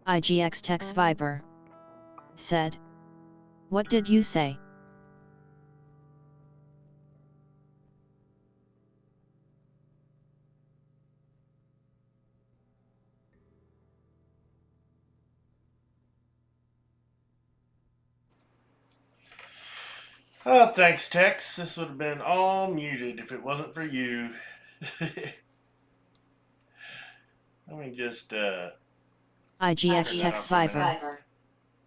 IGX text Viber. Said. What did you say? Oh, thanks, Tex. This would have been all muted if it wasn't for you. Let me just, IGX text Viber.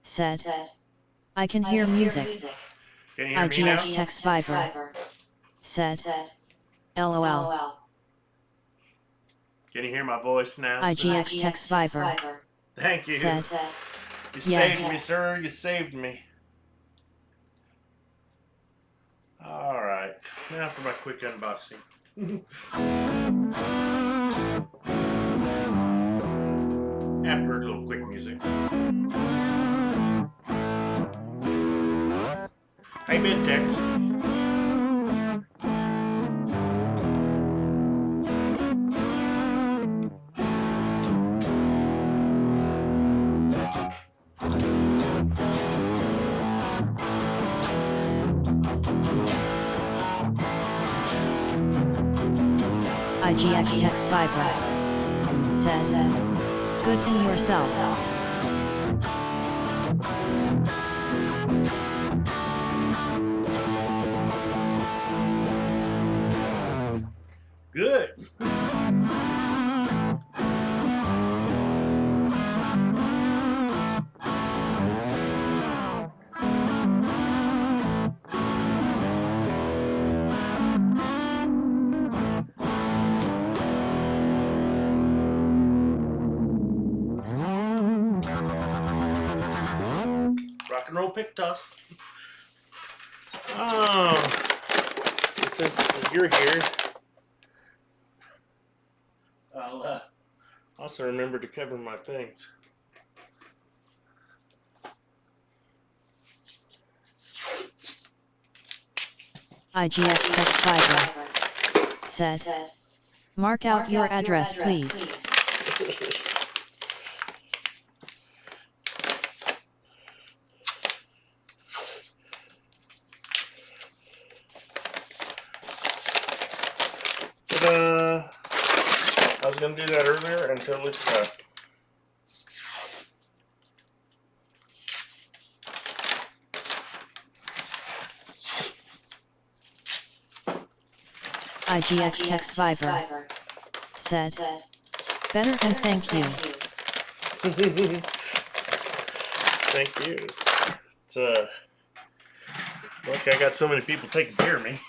Said. I can hear music. Can you hear me now? IGX text Viber. Said. LOL. Can you hear my voice now, sir? IGX text Viber. Thank you. Said. You Yes. saved me, sir. You saved me. Alright, now for my quick unboxing. After a little quick music. How you been, Tex? IGX text Viber. Said. Good in yourself. Good. Rock and roll pick toss. Oh, since you're here, I'll also remember to cover my things. IGX text Viber. Said. Mark out your address, please. I was going to do that earlier and totally forgot. IGX text Viber. Said. Better and thank you. Thank you. It's look, I got so many people taking care of me.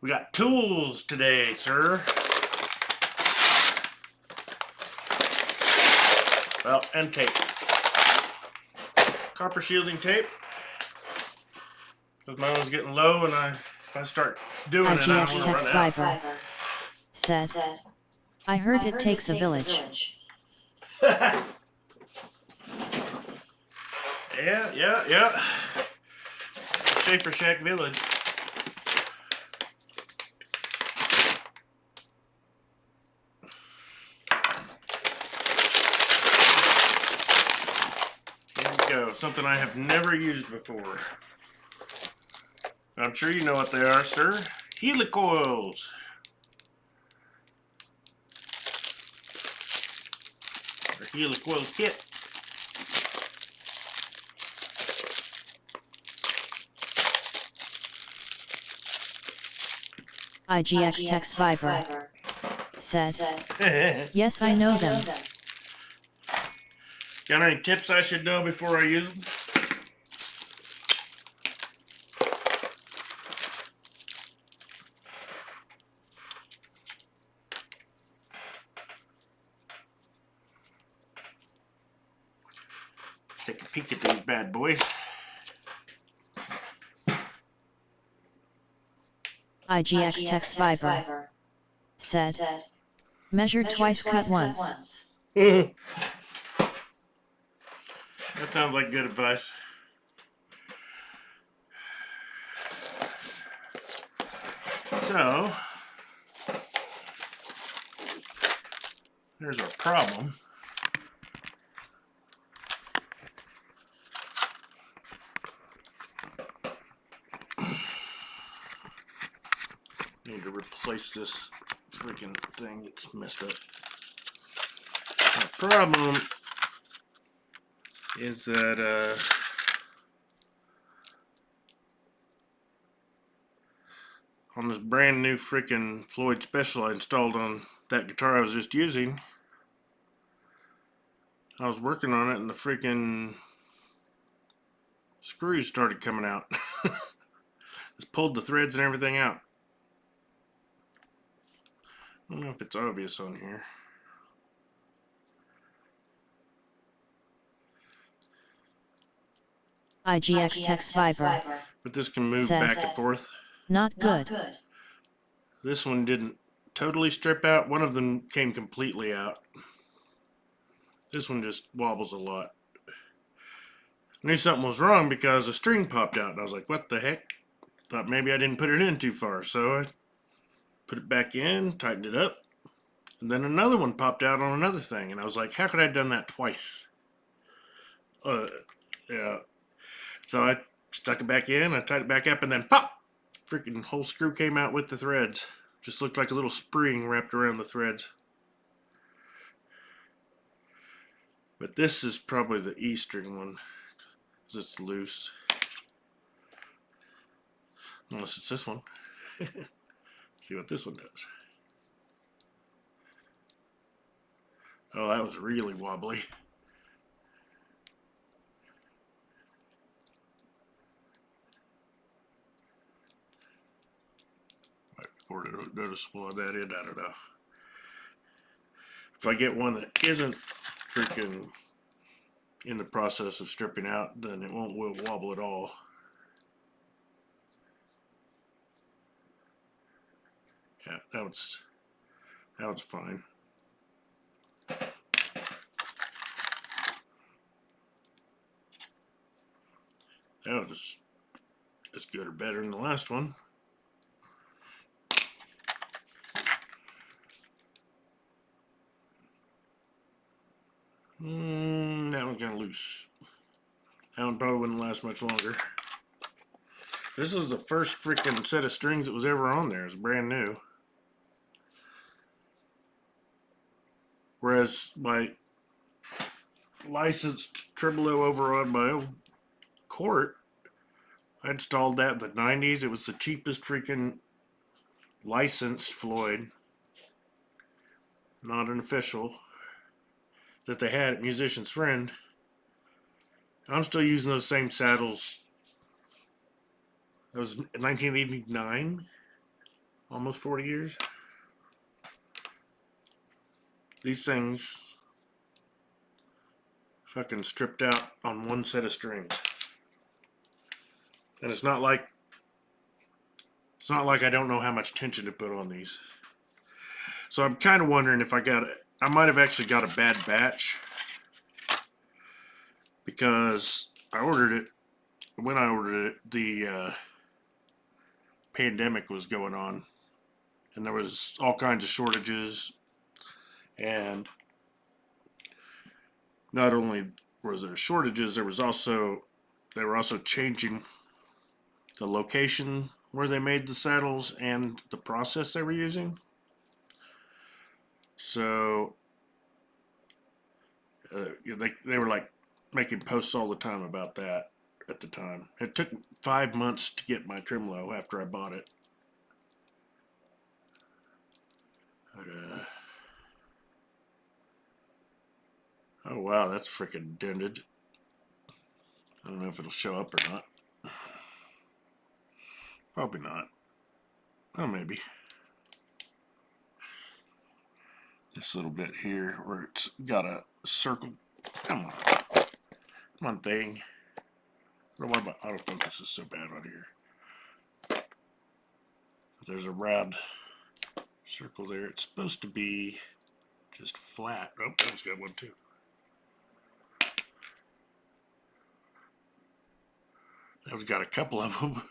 We got tools today, sir. Well, and tape. Copper shielding tape. Because mine was getting low, and if I start doing it, I don't IGX want to text run out. Viber. Said. I heard it takes a village. Yeah. Schaefer Shack Village. Here we go. Something I have never used before. I'm sure you know what they are, sir. Helicoils. Or helicoil kit. IGX text Viber. Said. Yes, I know them. Got any tips I should know before I use them? Take a peek at these bad boys. IGX text Viber. Said. Measure twice, cut once. That sounds like good advice. So, there's our problem. Need to replace this freaking thing. It's messed up. The problem is that on this brand new freaking Floyd Special I installed on that guitar I was just using, I was working on it and the freaking screws started coming out. Just pulled the threads and everything out. I don't know if it's obvious on here. IGX Text Viber. But this can move Says, back and forth. Not good. This one didn't totally strip out. One of them came completely out. This one just wobbles a lot. I knew something was wrong because a string popped out. And I was like, what the heck? Thought maybe I didn't put it in too far. So I put it back in, tightened it up. And then another one popped out on another thing. And I was like, how could I have done that twice? Yeah. So I stuck it back in, I tied it back up, and then pop! Freaking whole screw came out with the threads. Just looked like a little spring wrapped around the threads. But this is probably the E string one, because it's loose. Unless it's this one. See what this one does. Oh, that was really wobbly. Or noticeable on that end, I don't know. If I get one that isn't freaking in the process of stripping out, then it won't wobble at all. Yeah, that one's fine. That was as good or better than the last one. That one's kind of loose. That one probably wouldn't last much longer. This is the first freaking set of strings that was ever on there. It's brand new. Whereas my licensed tremolo over on my old Court, I installed that in the 90s. It was the cheapest freaking licensed Floyd, not an official, that they had at Musician's Friend. I'm still using those same saddles. That was 1989, almost 40 years. These things fucking stripped out on one set of strings. And it's not like I don't know how much tension to put on these. So I'm kind of wondering if I might have actually got a bad batch, because I ordered it. When I ordered it, the pandemic was going on, and there was all kinds of shortages, and not only was there shortages, they were also changing the location where they made the saddles and the process they were using. So they were like making posts all the time about that at the time. It took 5 months to get my tremolo after I bought it. But, oh wow, that's freaking dented. I don't know if it'll show up or not. Probably not. Oh, maybe. This little bit here where it's got a circle. Come on. Come on, thing. I don't know why my autofocus is so bad on here. But there's a round circle there. It's supposed to be just flat. Oh, that one's got one too. That one's got a couple of them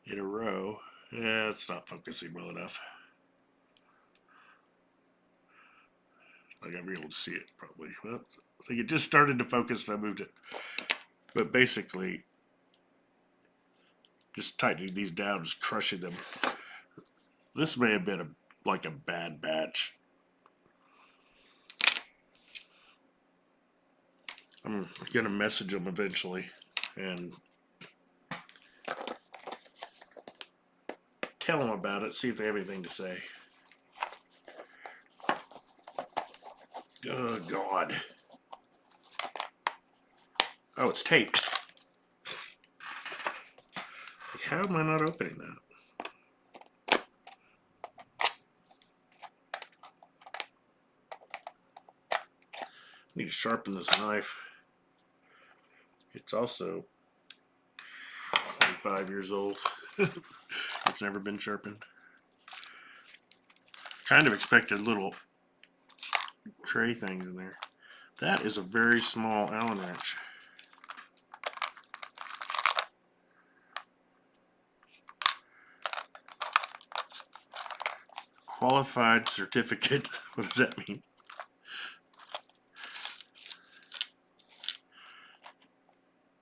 in a row. Yeah, it's not focusing well enough. I gotta be able to see it probably. Well, I think it just started to focus and I moved it. But basically, just tightening these down, just crushing them. This may have been like a bad batch. I'm gonna message them eventually and tell them about it, see if they have anything to say. Oh, God. Oh, it's taped. How am I not opening that? I need to sharpen this knife. It's also 25 years old. It's never been sharpened. Kind of expected little tray things in there. That is a very small Allen wrench. Qualified certificate. What does that mean?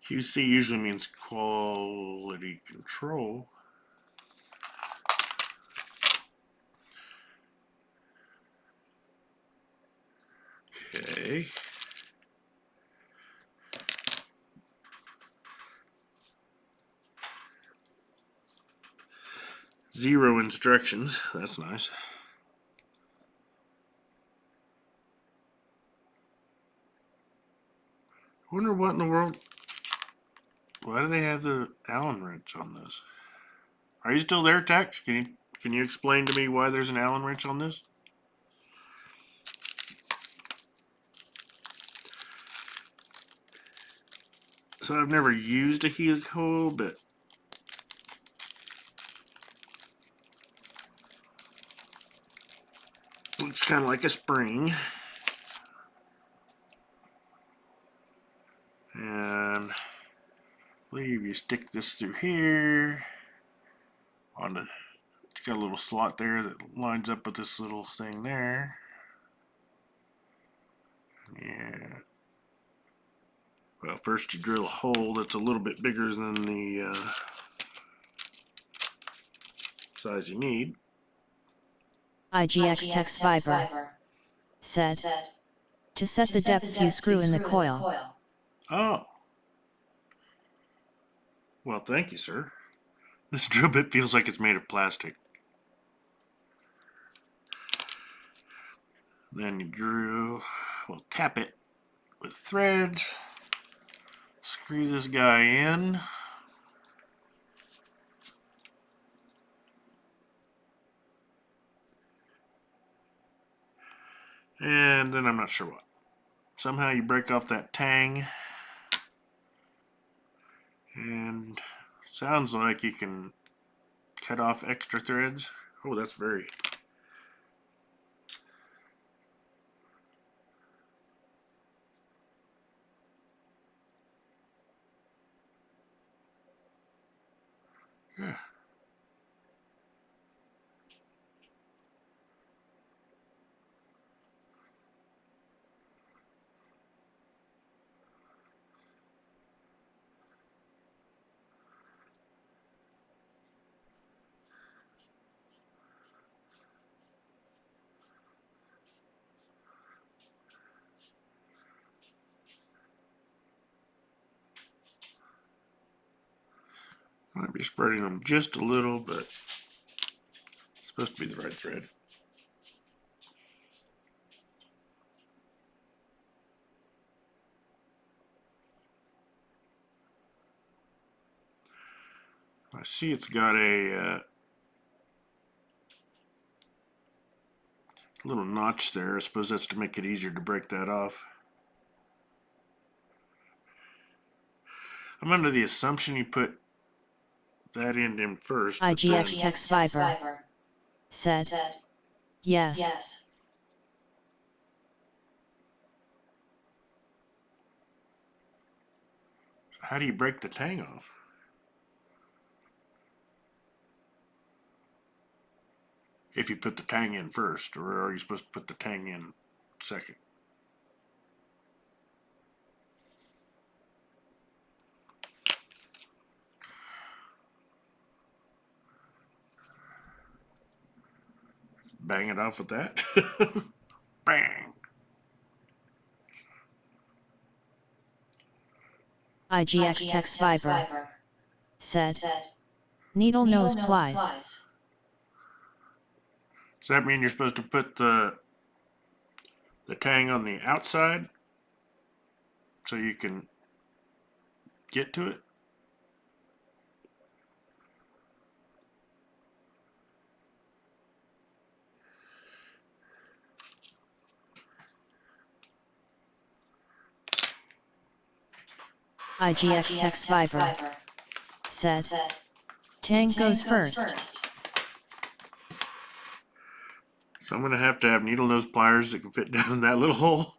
QC usually means quality control. Okay. Zero instructions. That's nice. I wonder what in the world. Why do they have the Allen wrench on this? Are you still there, Tex? Can you explain to me why there's an Allen wrench on this? So I've never used a helicoil, but looks kind of like a spring. And I believe you stick this through here. It's got a little slot there that lines up with this little thing there. Yeah. Well, first you drill a hole that's a little bit bigger than the size you need. IGX Tex Fiber said, to set the depth you screw in the coil. Oh. Well, thank you, sir. This drill bit feels like it's made of plastic. Then you tap it with thread. Screw this guy in. And then I'm not sure what. Somehow you break off that tang. And sounds like you can cut off extra threads. Oh, that's very... Yeah. Might be spreading them just a little, but it's supposed to be the right thread. I see it's got a little notch there. I suppose that's to make it easier to break that off. I'm under the assumption you put that end in first. IGX Tex Fiber said, yes. How do you break the tang off? if you put the tang in first, or are you supposed to put the tang in second? Bang it off with that. Bang. IGX Text Fiber said, needle nose plies. Does that mean you're supposed to put the tang on the outside so you can get to it? IGX Text Fiber said, tang goes first. So I'm going to have needle nose pliers that can fit down that little hole.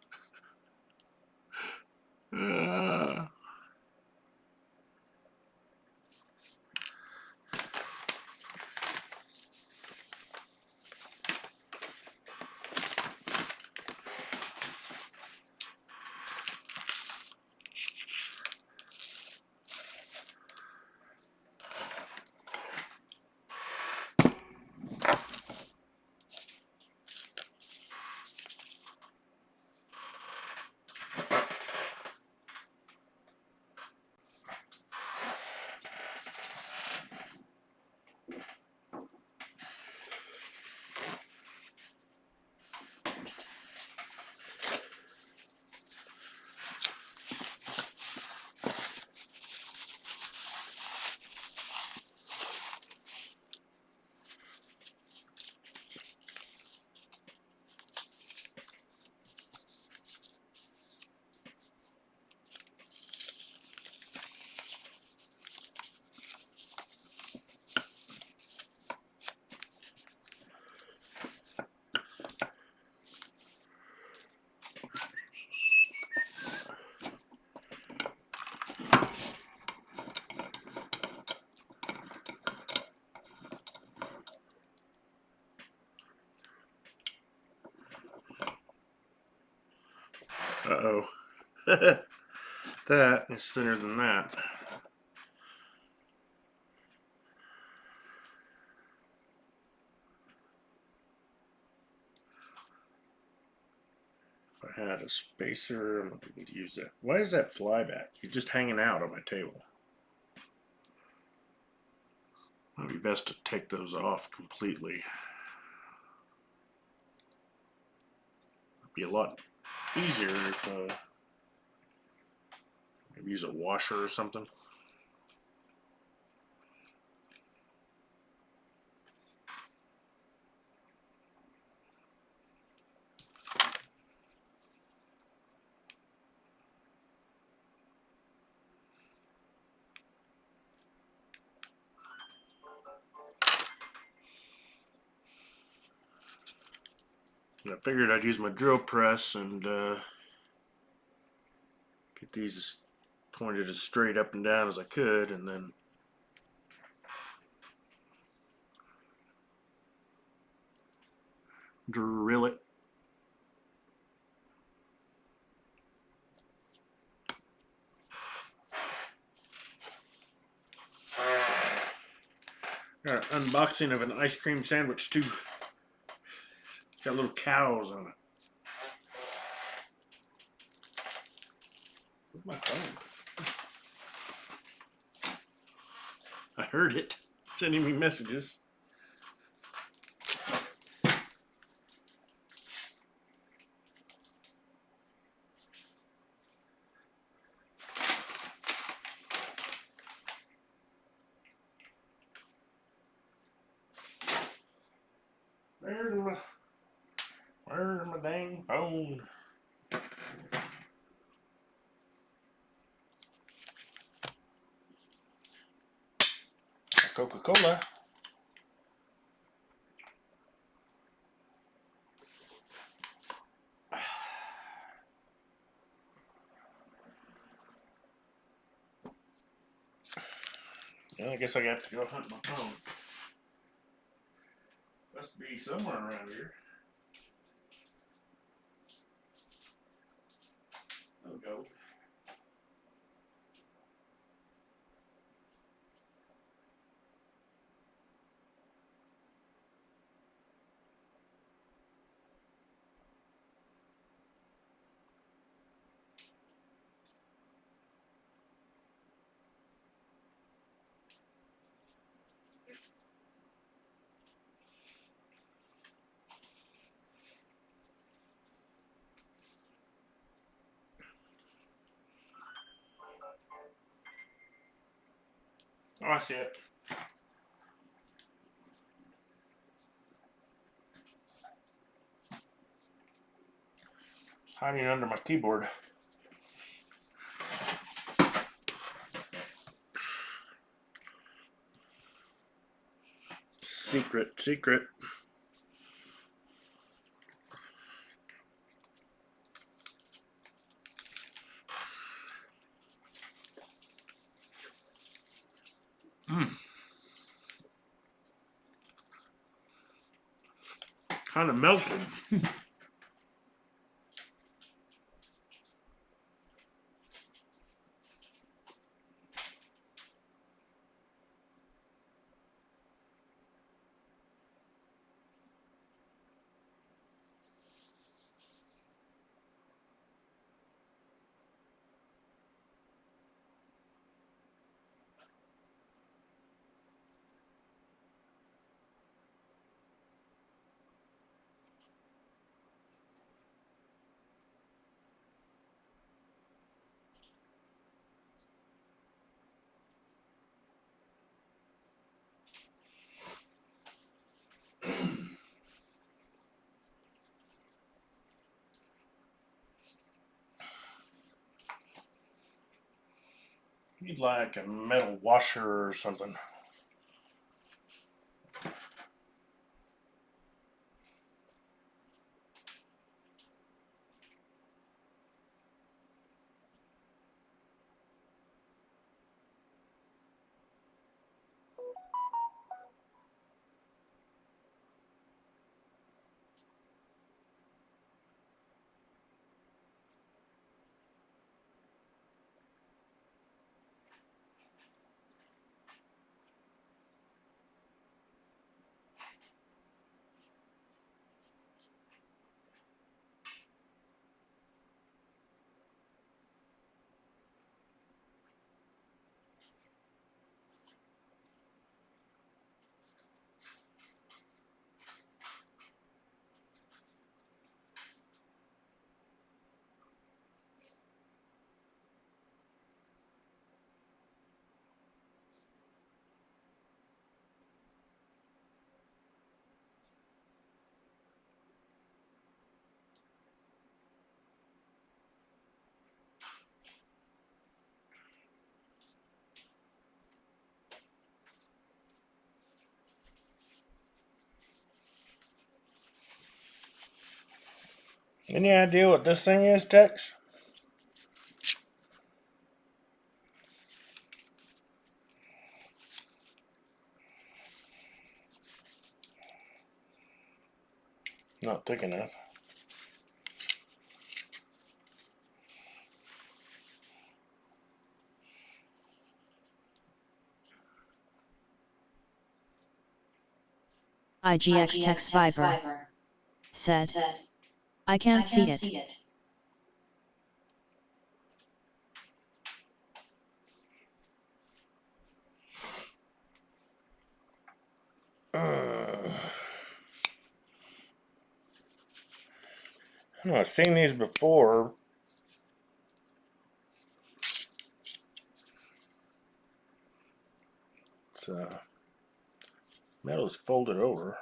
Uh-oh. That is thinner than that. If I had a spacer, I'm not going to use that. Why is that fly back? He's just hanging out on my table. Might be best to take those off completely. It'd be a lot easier if maybe use a washer or something. I figured I'd use my drill press and get these pointed as straight up and down as I could, and then drill it. Got an unboxing of an ice cream sandwich too. It's got little cows on it. Where's my phone? I heard it sending me messages. Where's my dang phone? Coca-Cola. Yeah, I guess I got to go hunt my phone. Must be somewhere around here. There we go. Oh, I see it. Hiding under my keyboard. Secret, secret. Kind of melted. You'd like a metal washer or something. Any idea what this thing is, Tex? Not thick enough. IGX Text Viber said, I can't see it. I know I've seen these before. It's metal is folded over.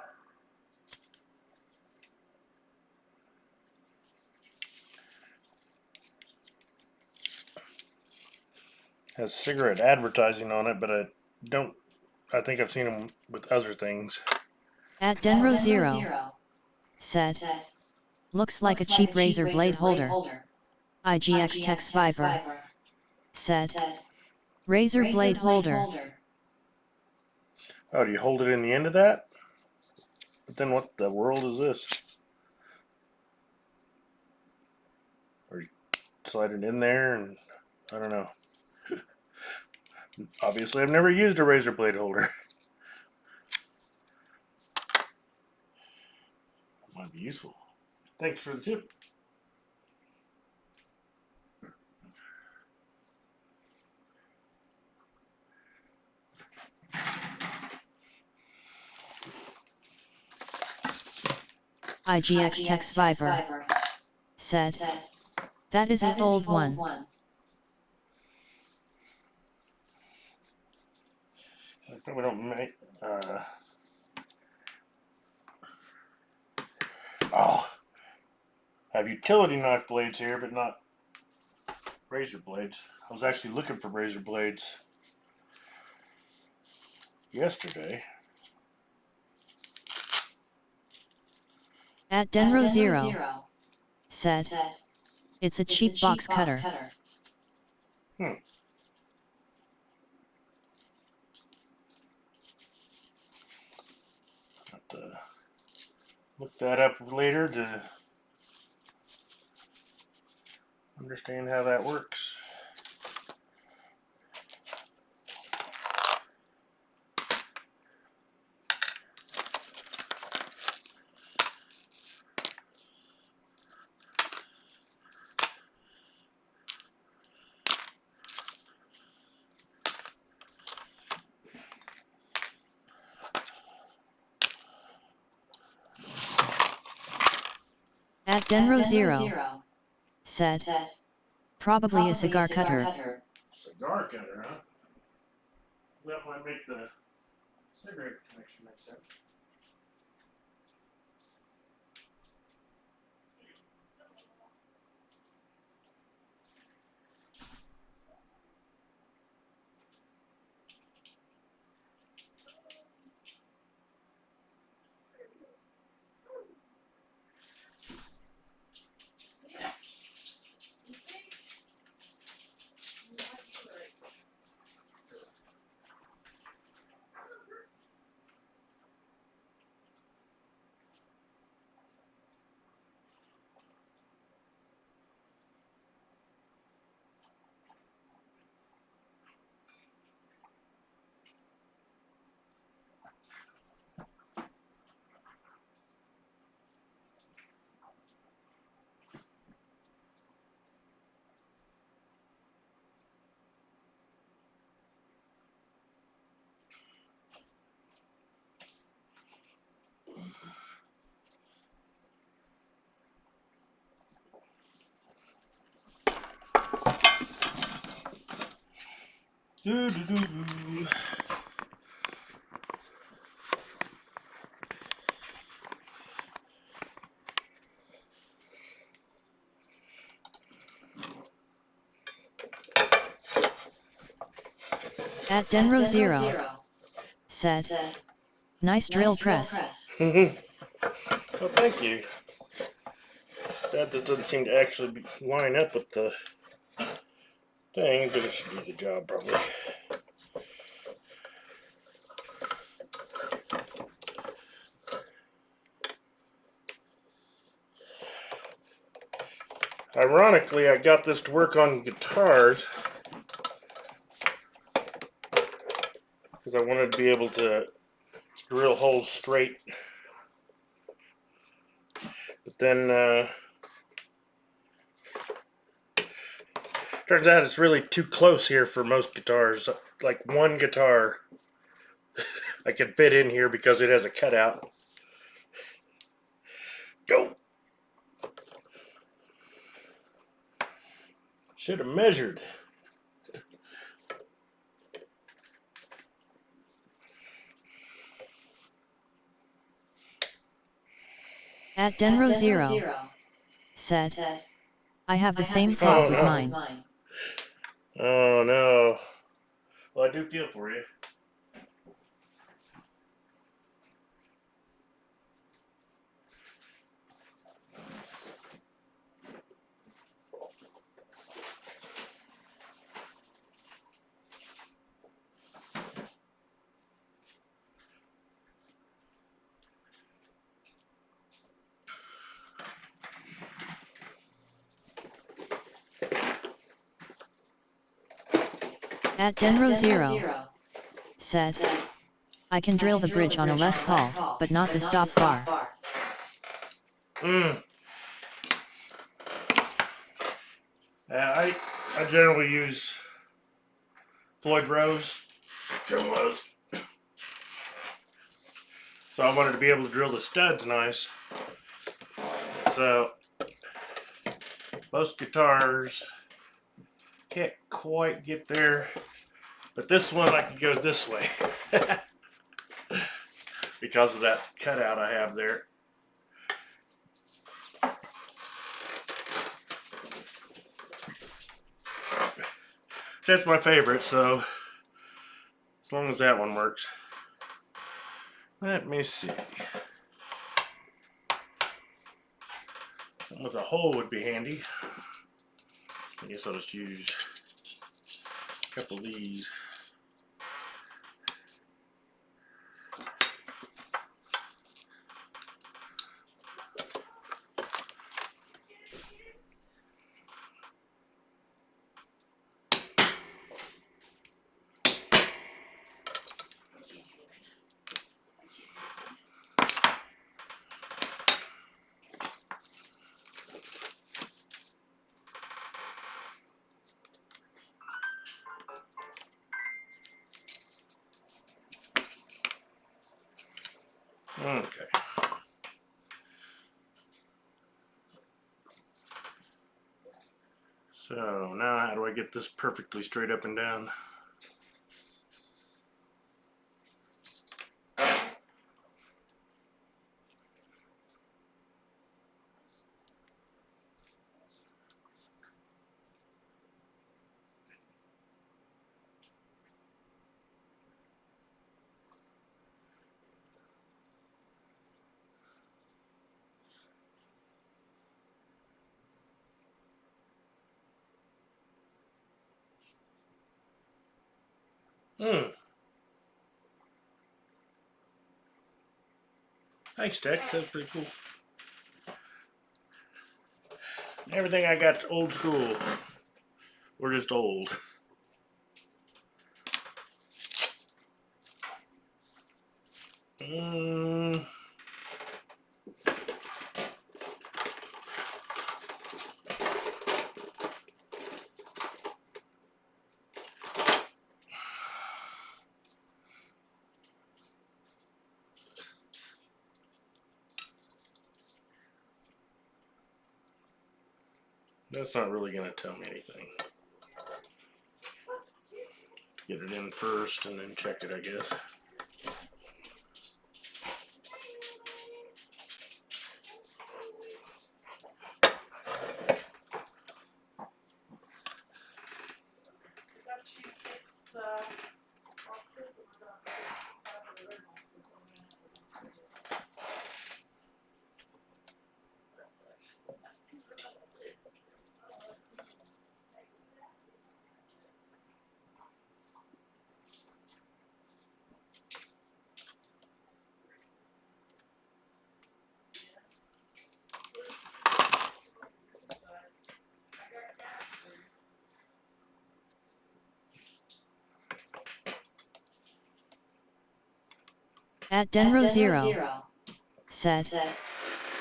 Has cigarette advertising on it, but I think I've seen them with other things. At Denro Zero said, looks like a cheap razor blade holder. IGX Text Viber said, razor blade holder. Oh, do you hold it in the end of that? But then what the world is this? Or you slide it in there and I don't know. Obviously I've never used a razor blade holder. Might be useful. Thanks for the tip. IGX Tech Survivor said, that is an old one. I probably don't make. Oh, I have utility knife blades here, but not razor blades. I was actually looking for razor blades yesterday. At Denro Zero said, it's a cheap box cutter. Hmm. Have to look that up later to understand how that works. At Denro Zero said, probably a cigar cutter. Cigar cutter, huh? That might make the cigarette connection make sense. Do, do, do, do. At Denro Zero said, nice drill press. Well, thank you. That just doesn't seem to actually line up with the thing, but it should do the job probably. Ironically, I got this to work on guitars because I wanted to be able to drill holes straight. But then turns out it's really too close here for most guitars. Like one guitar I can fit in here because it has a cutout. Go! Should have measured. At Denro Zero said, I have the same problem with mine. Oh no. Well, I do feel for you. At Denro Zero said, I can drill the bridge on a Les Paul, but not the stop bar. I generally use Floyd Rose. So I wanted to be able to drill the studs nice. So most guitars can't quite get there, but this one I can go this way because of that cutout I have there. That's my favorite, so as long as that one works. Let me see. Something with a hole would be handy. I guess I'll just use a couple of these. Okay. So now how do I get this perfectly straight up and down? Thanks, Tech. That's pretty cool. Everything I got old school. We're just old. That's not really going to tell me anything. Get it in first and then check it, I guess. At Denro Zero said,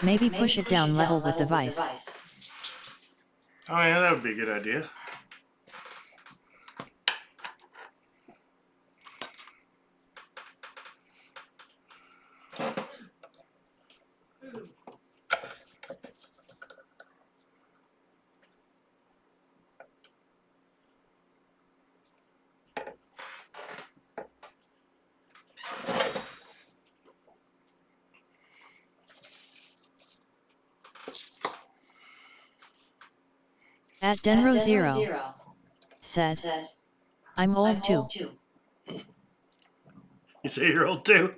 maybe push it down level with the vise. Oh yeah, that would be a good idea. At Denro Zero said, I'm old too. You say you're old too?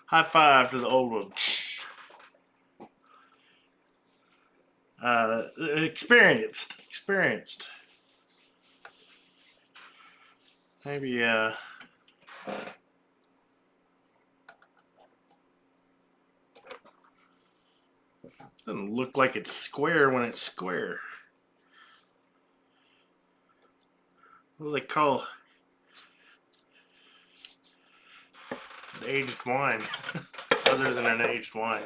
High five to the old one. Experienced. Maybe, doesn't look like it's square when it's square. what do they call an aged wine other than an aged wine?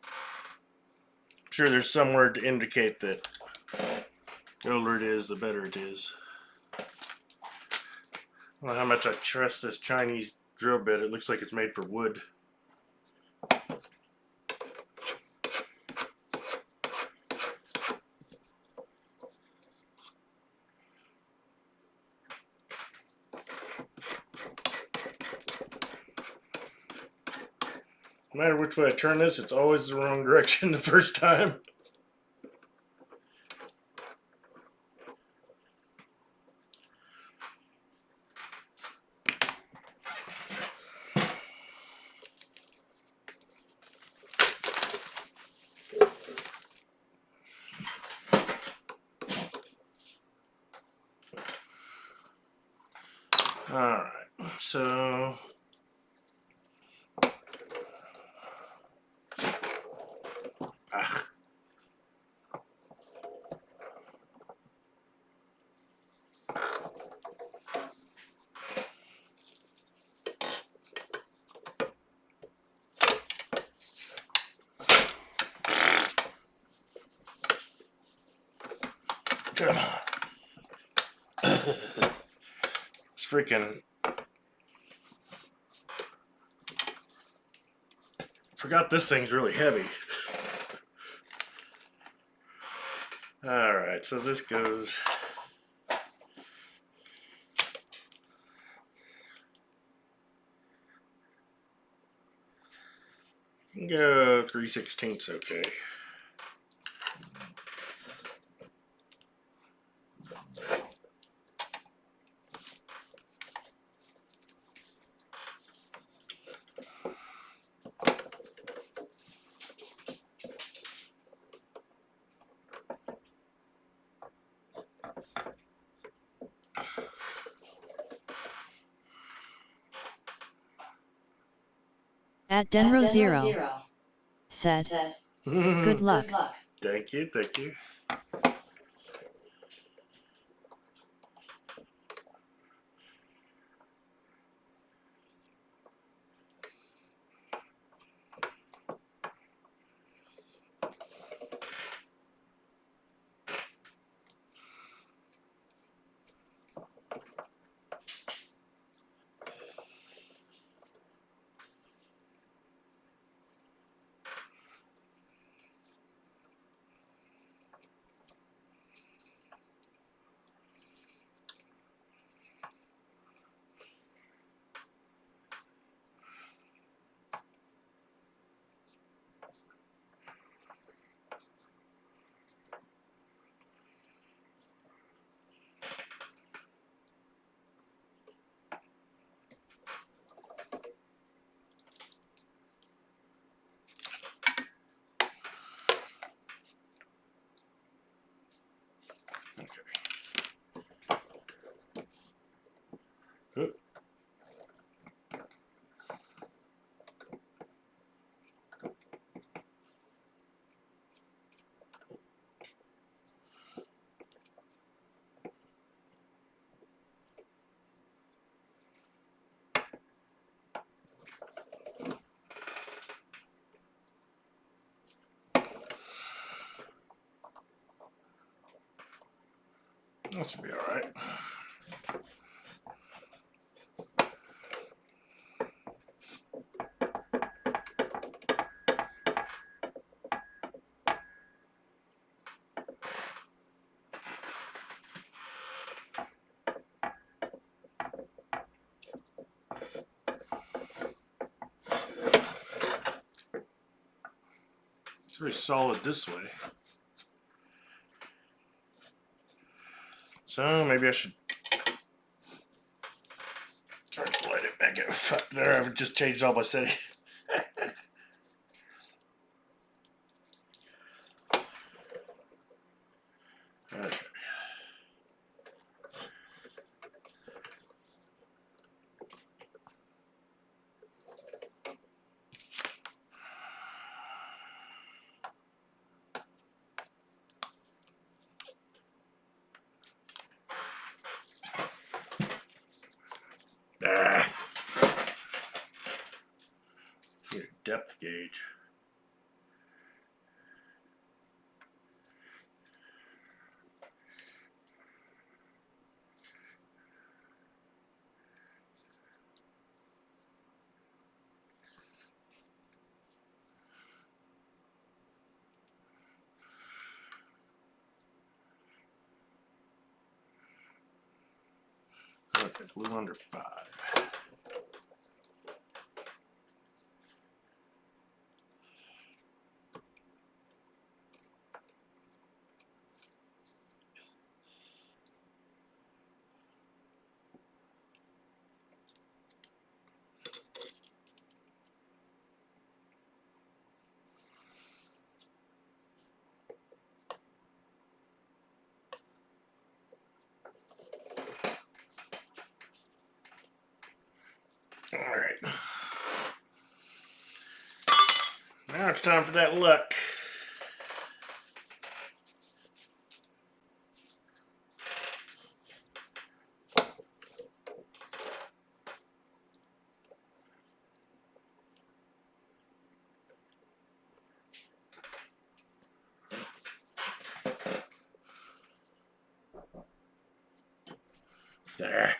I'm sure there's some word to indicate that the older it is, the better it is. I don't know how much I trust this Chinese drill bit. It looks like it's made for wood. No matter which way I turn this, it's always the wrong direction the first time. Alright, so ah. Come on. It's freaking forgot this thing's really heavy. Alright, so this goes go 3/16, okay. At Denro Zero said, good luck. Thank you, thank you. Okay. That should be alright. It's very solid this way. So maybe I should try to light it back up. Fuck, there, I've just changed all my settings. Okay. Your depth gauge. Okay, blue under 5. All right. Now it's time for that luck. There.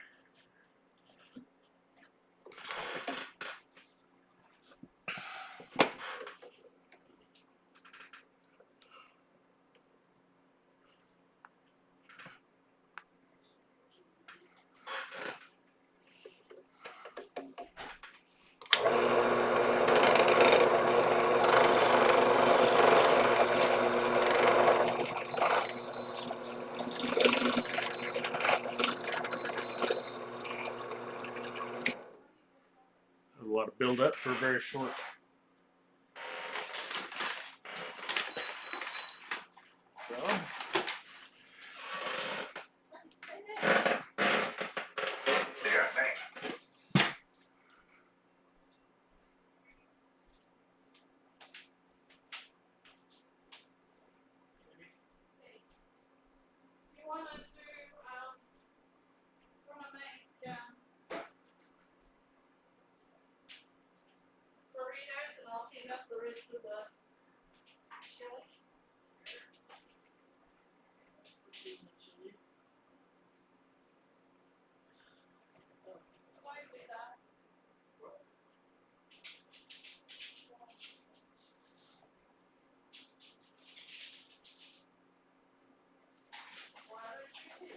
A lot of build up for a very short. job. There, thanks. Burritos and I'll clean up the rest of the chili. Why do that? Why don't you do?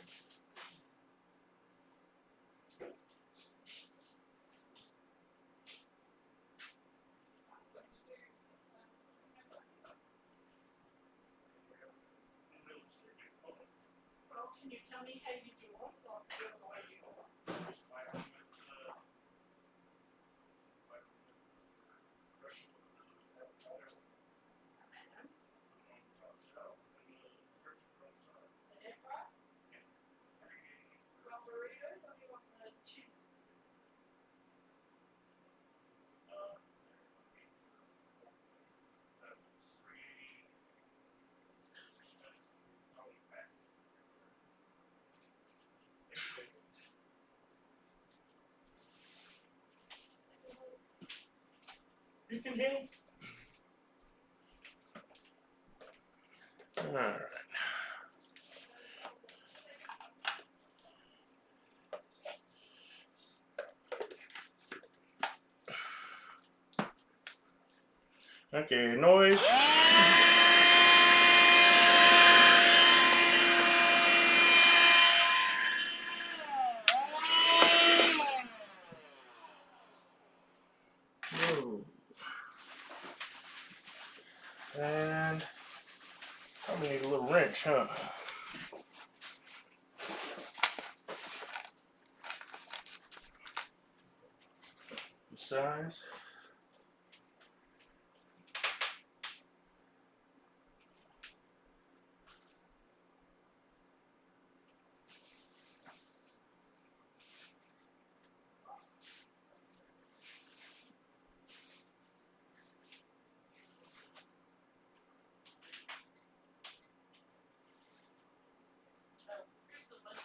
Well, can you tell me how you do them so I'll do it the way you do them? The air fry? Well, burritos or do you want the chips? You can hear. All right. Okay, noise. Whoa. And probably need a little wrench, huh? The size. Here's the money.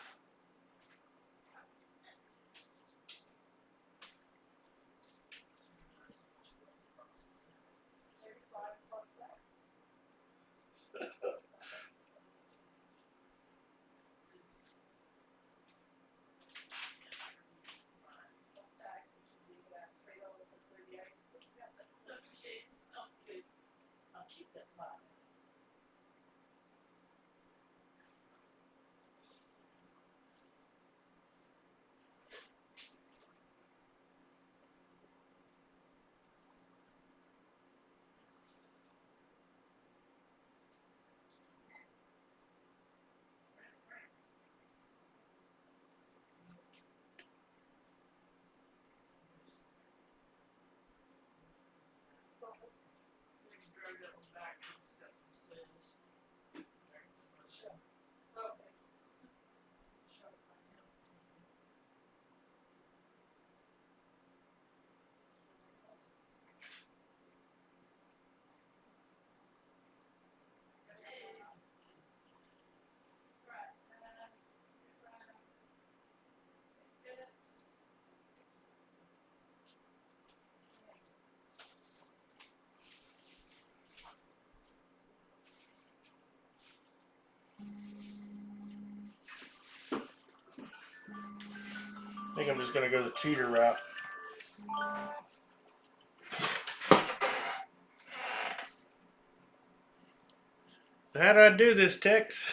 think I'm just going to go the cheater route. How do I do this, Tex?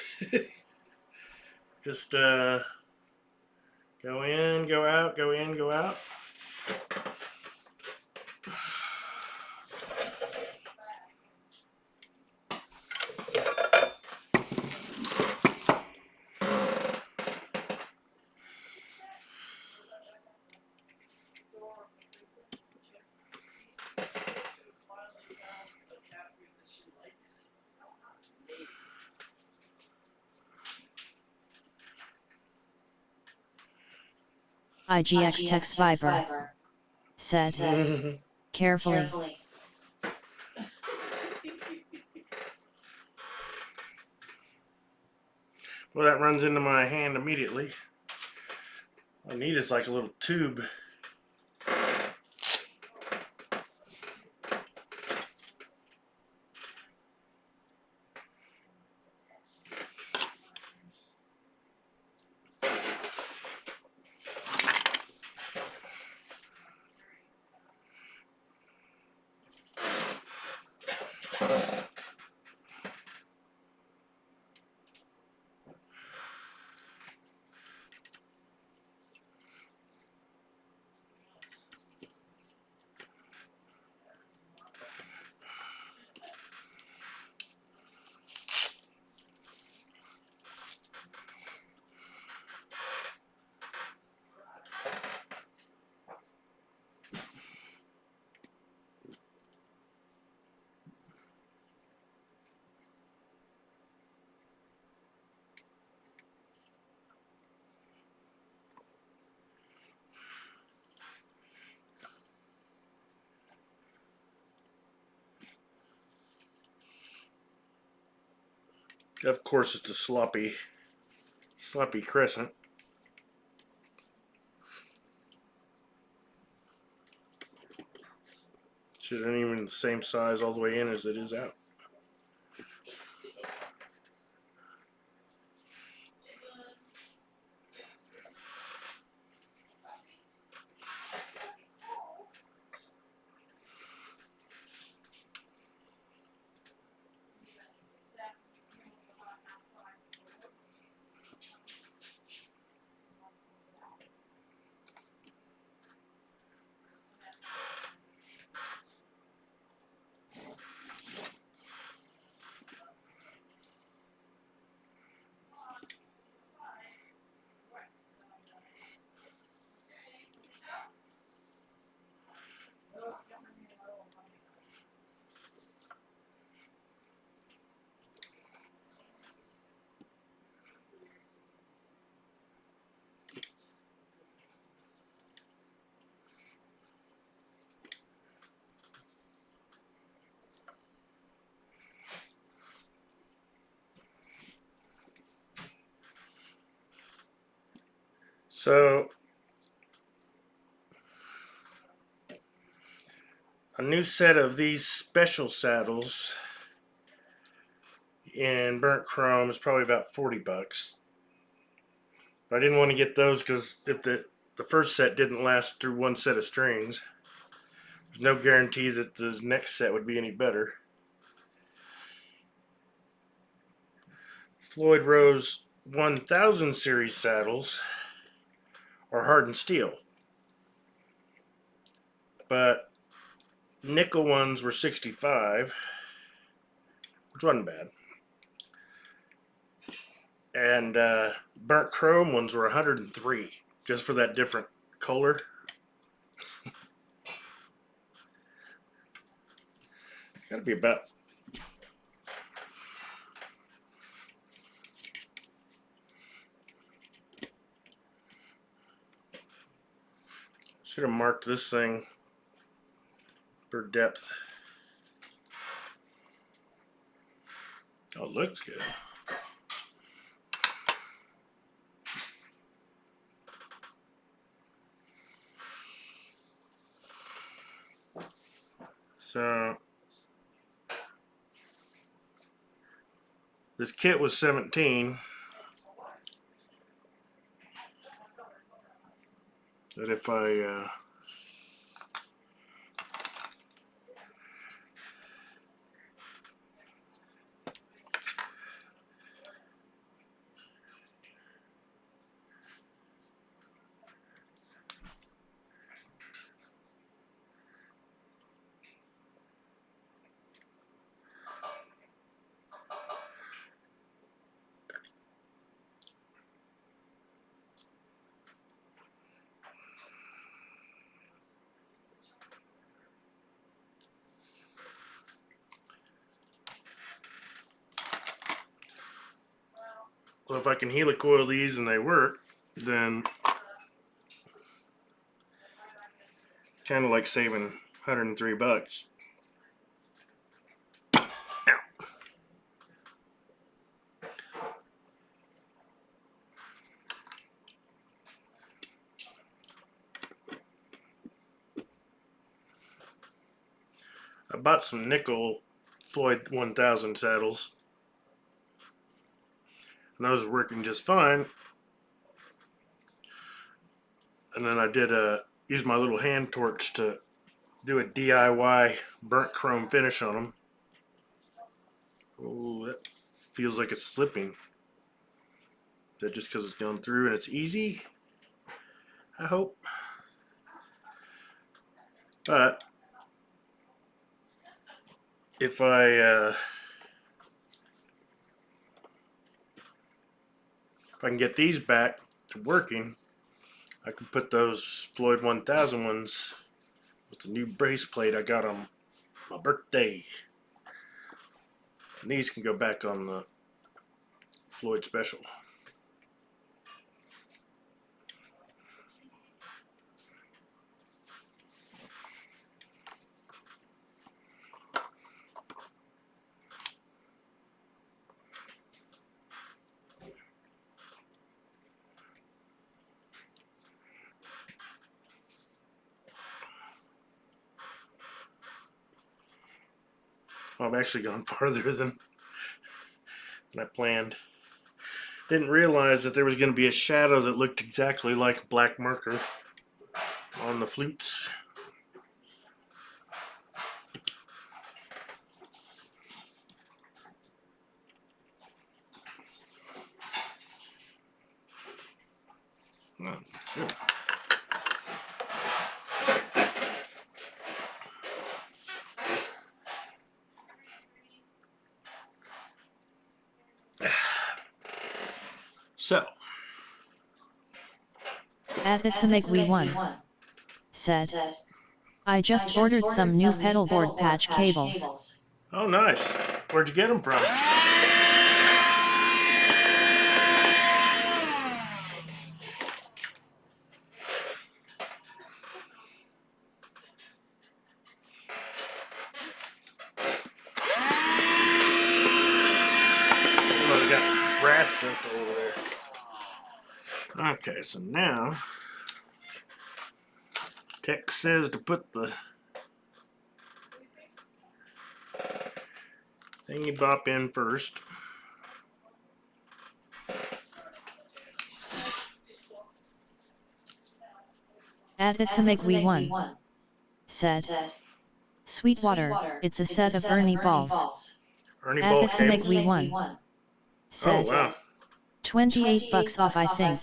Just go in, go out, go in, go out. IGX Text Viber said, carefully. Well, that runs into my hand immediately. All I need is like a little tube. Of course, it's a sloppy crescent. Shit ain't even the same size all the way in as it is out. So, a new set of these special saddles in burnt chrome is probably about $40. But I didn't want to get those because if the first set didn't last through one set of strings, there's no guarantee that the next set would be any better. Floyd Rose 1000 series saddles are hardened steel, but nickel ones were 65, which wasn't bad, and burnt chrome ones were 103, just for that different color. It's got to be about should have marked this thing for depth. Oh, it looks good. So this kit was 17. that if I well, if I can helicoil these and they work, then kind of like saving $103. I bought some nickel Floyd 1000 saddles, and those were working just fine. And then I did use my little hand torch to do a DIY burnt chrome finish on them. Oh, that feels like it's slipping. Is that just because it's going through and it's easy? I hope. But if I can get these back to working, I can put those Floyd 1000 ones with the new brace plate I got on my birthday. And these can go back on the Floyd Special. I've actually gone farther than I planned. Didn't realize that there was going to be a shadow that looked exactly like a black marker on the flutes. Oh, good. So, At It's a Migwee One said, I just ordered some new pedalboard patch cables. oh nice. Where'd you get them from? Oh, they got brass stuff over there. Okay, so now text says to put the thingy bop in first. At It's a Migwee One said, Sweetwater, it's a set of Ernie balls. Ernie At ball It's a cables. Migwee One said, Oh wow, $28 off I think.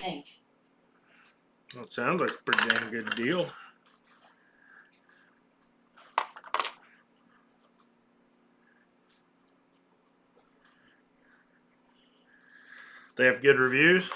that sounds like a pretty damn good deal. They have good reviews.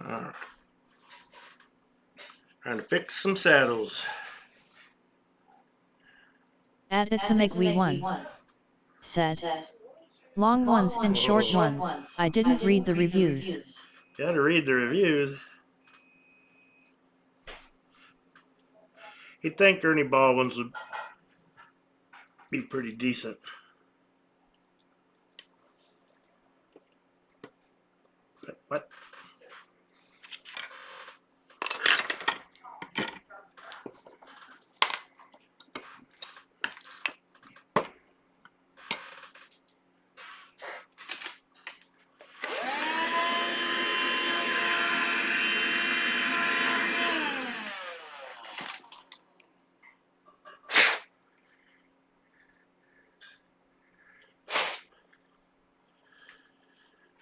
Alright. Trying to fix some saddles. At It's a Migwee One said, long ones and short ones, I didn't read the reviews. Gotta read the reviews. You'd think Ernie Ball ones would be pretty decent. What?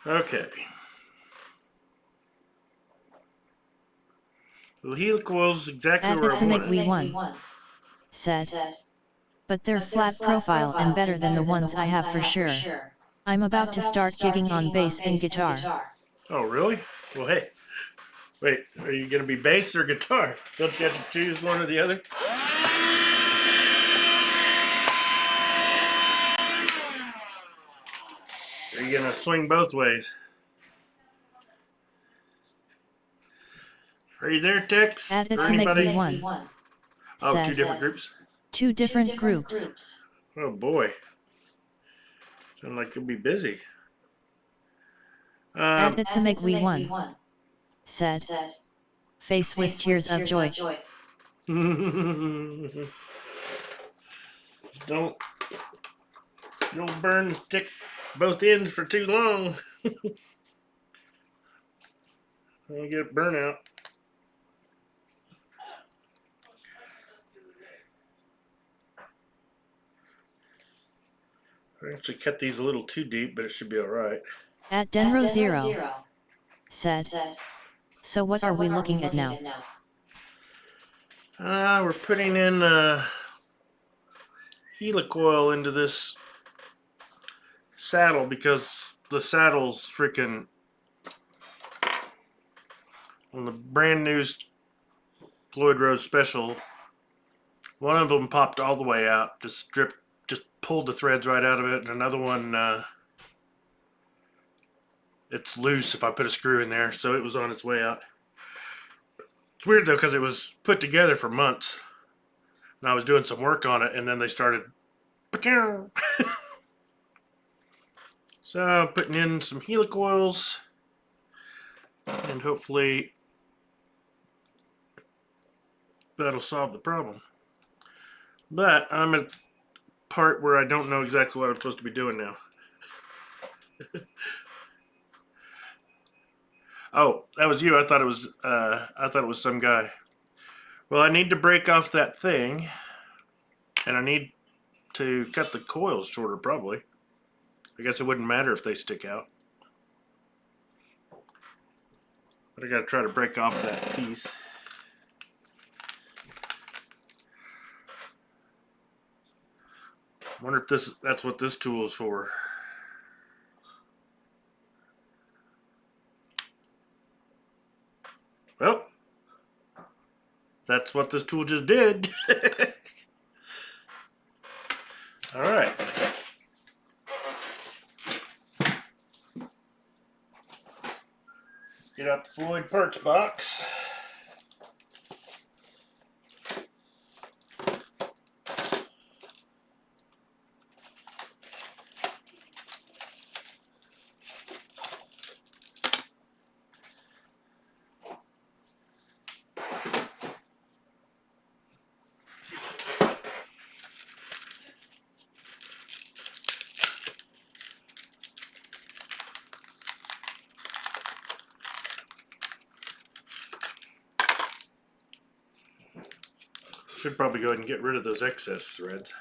Okay. The helicoil's exactly At where it's I a want make it. we won, said. But they're flat profile and better than the ones I have for sure. I'm about to start gigging on bass and guitar. Oh, really? Well, hey. Wait, are you going to be bass or guitar? Don't you have to choose one or the other? Are you going to swing both ways? Are you there, Tex? At Or it's a make anybody? we won, Oh, two said. different groups? Two different groups. Oh, boy. Sound like you'll be busy. At it's a make we won, said. Face with tears of joy. Don't burn stick both ends for too long. You'll get burnout. I actually cut these a little too deep, but it should be alright. At Denro Zero, said. So what are we looking at now? We're putting in helicoil into this saddle because the saddle's freaking on the brand new Floyd Rose special. One of them popped all the way out, just pulled the threads right out of it, and another one it's loose if I put a screw in there, so it was on its way out. It's weird though because it was put together for months, and I was doing some work on it, and then they started. So putting in some helicoils, and hopefully that'll solve the problem. But I'm at a part where I don't know exactly what I'm supposed to be doing now. Oh, that was you. I thought it was some guy. Well, I need to break off that thing, and I need to cut the coils shorter probably. I guess it wouldn't matter if they stick out. But I gotta try to break off that piece. I wonder if that's what this tool is for. Well, that's what this tool just did. All right. Get out the Floyd parts box. Should probably go ahead and get rid of those excess threads.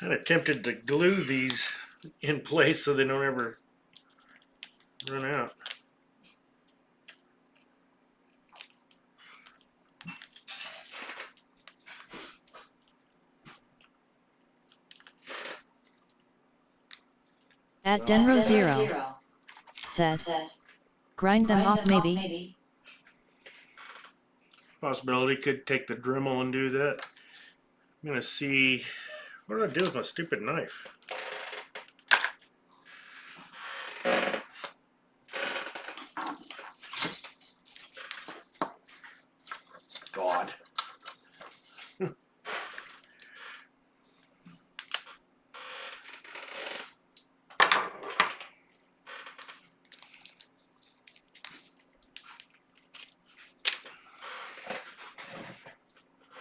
I'm tempted to glue these in place so they don't ever run out. At Denro Zero, said. Grind them off maybe. Possibility could take the Dremel and do that. I'm gonna see. What did I do with my stupid knife? God.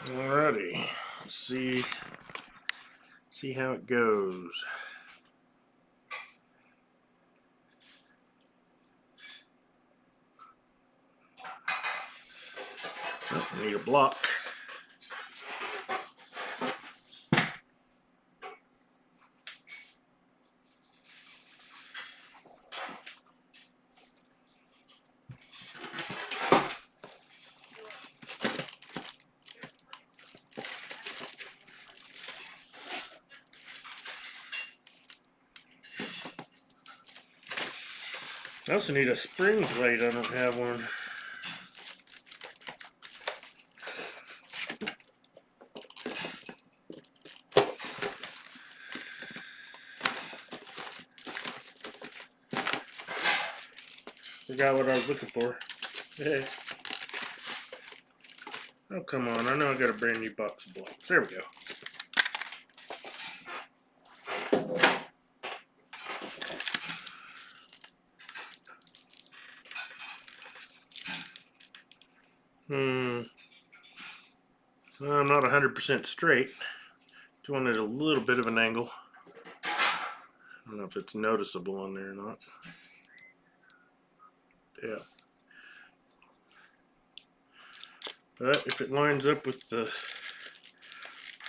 Alrighty, let's see how it goes. Oh, I need a block. I also need a spring plate. I don't have one. Forgot what I was looking for. Hey. Oh, come on. I know I got a brand new box of blocks. There we go. I'm not 100% straight. Just wanted a little bit of an angle. I don't know if it's noticeable on there or not. Yeah. But if it lines up with the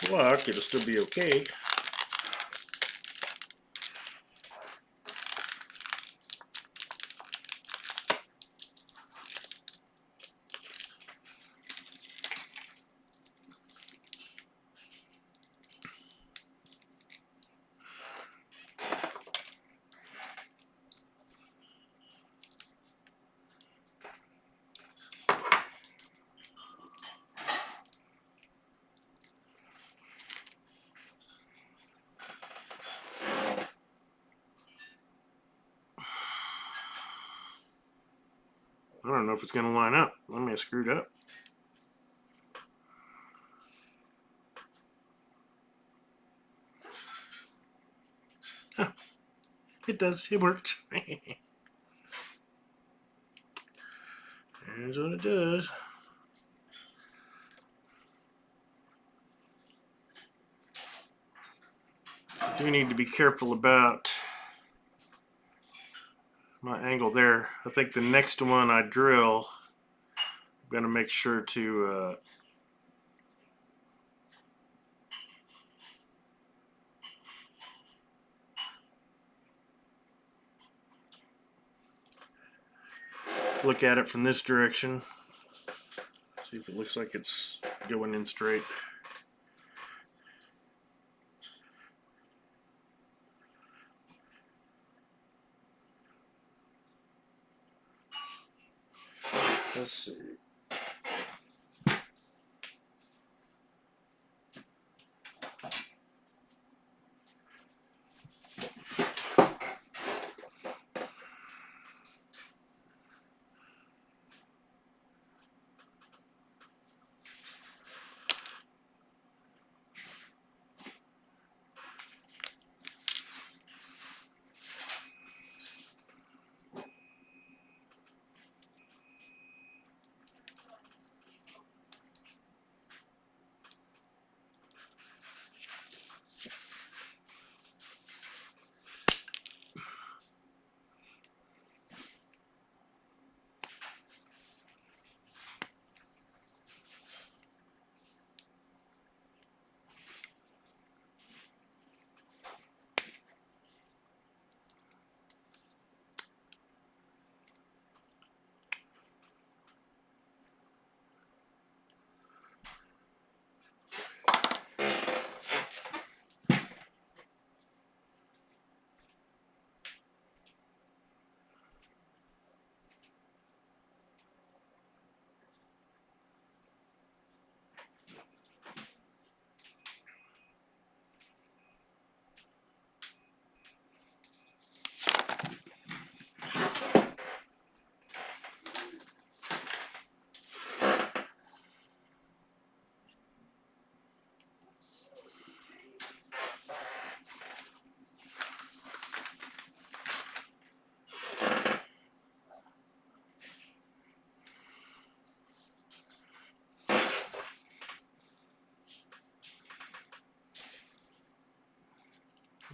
block, it'll still be okay. I don't know if it's going to line up. I may have screwed up. Huh. It does. It works. Here's what it does. I do need to be careful about my angle there. I think the next one I drill, I'm going to make sure to look at it from this direction. See if it looks like it's going in straight. Let's see.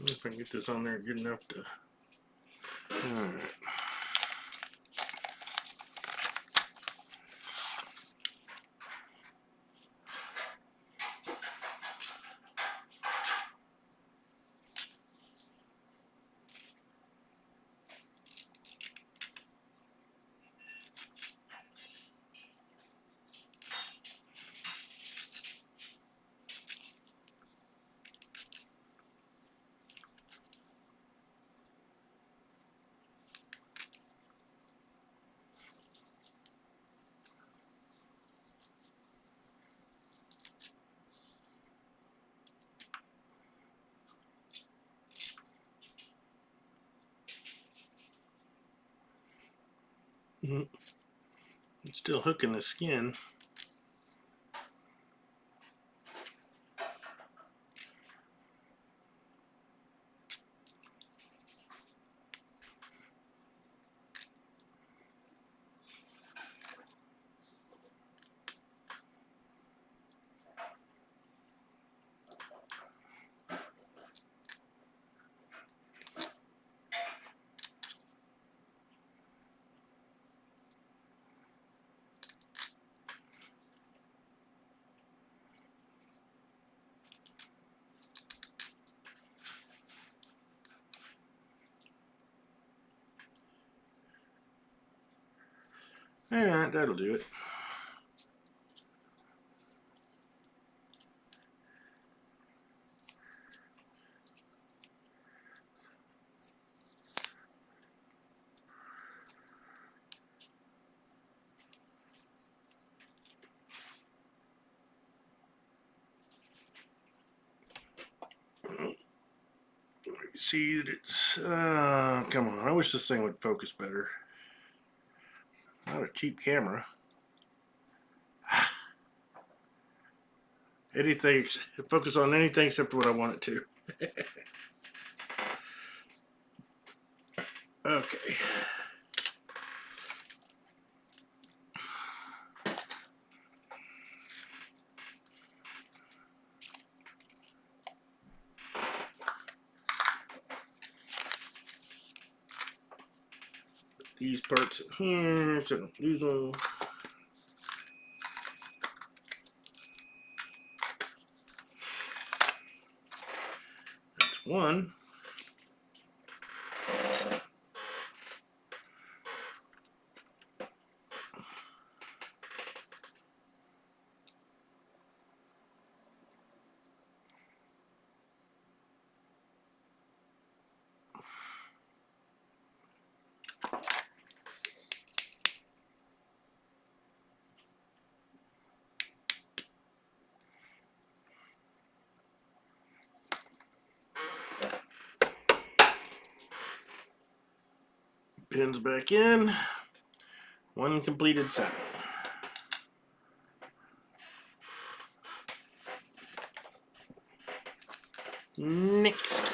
If I can get this on there good enough to. Alright. It's still hooking the skin. Alright, that'll do it. See that it's, come on, I wish this thing would focus better. Not a cheap camera. Anything, focus on anything except what I want it to. Okay. Put these parts in here so I don't lose them. That's one. Pins back in. One completed saddle. Next.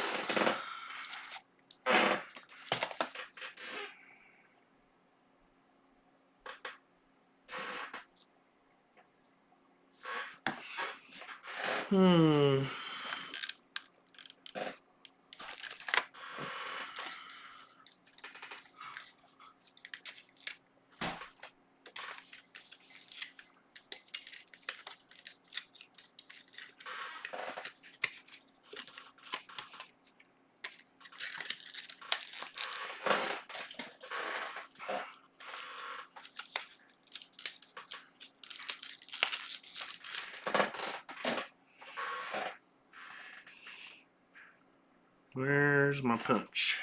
Where's my punch?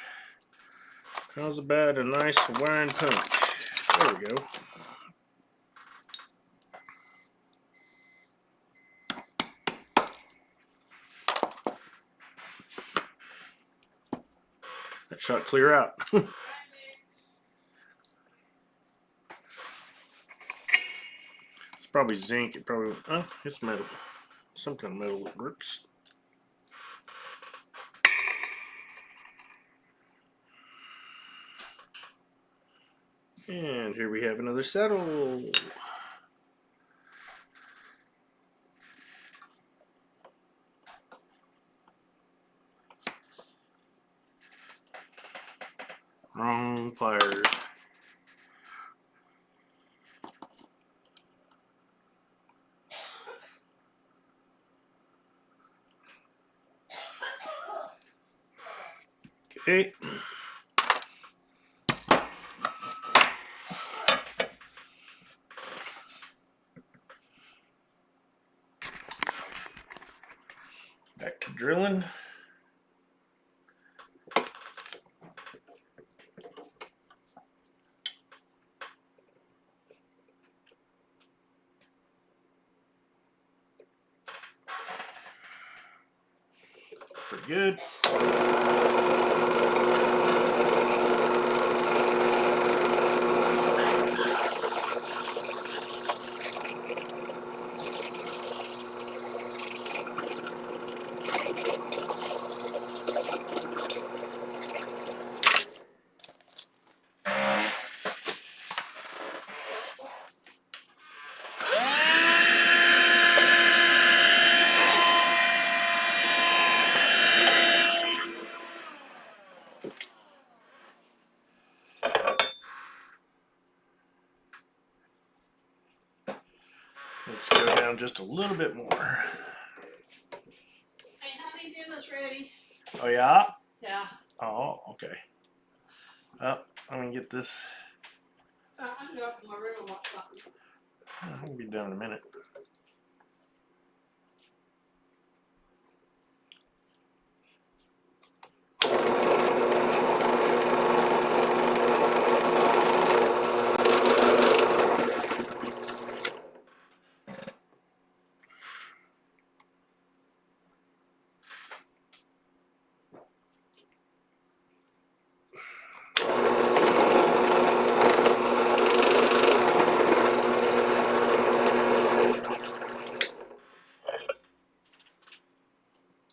How's about a nice Hawaiian punch? There we go. That shot clear out. It's probably zinc. It probably, oh, it's metal. Some kind of metal that works. And here we have another saddle. Wrong pliers. Okay. Back to drilling. Pretty good. Let's go down just a little bit more. Hey, honey, dinner's ready. Oh yeah? Yeah. Oh, okay. Oh, I'm gonna get this. So I can go up in my room and watch something. I'll be done in a minute.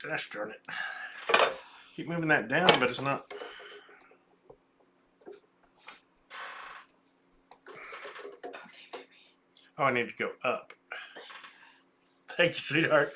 Gosh darn it. Keep moving that down, but it's not. Oh, I need to go up. Thank you, sweetheart.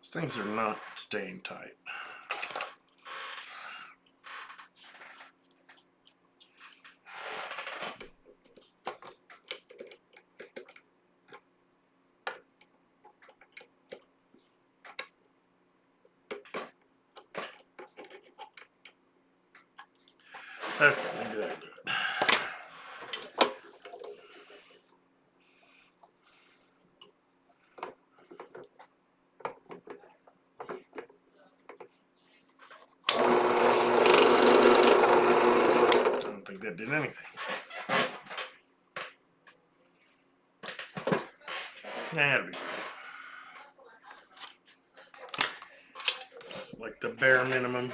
These things are not staying tight. Okay, maybe that'll do it. I don't think that did anything. That'll be fine. That's like the bare minimum.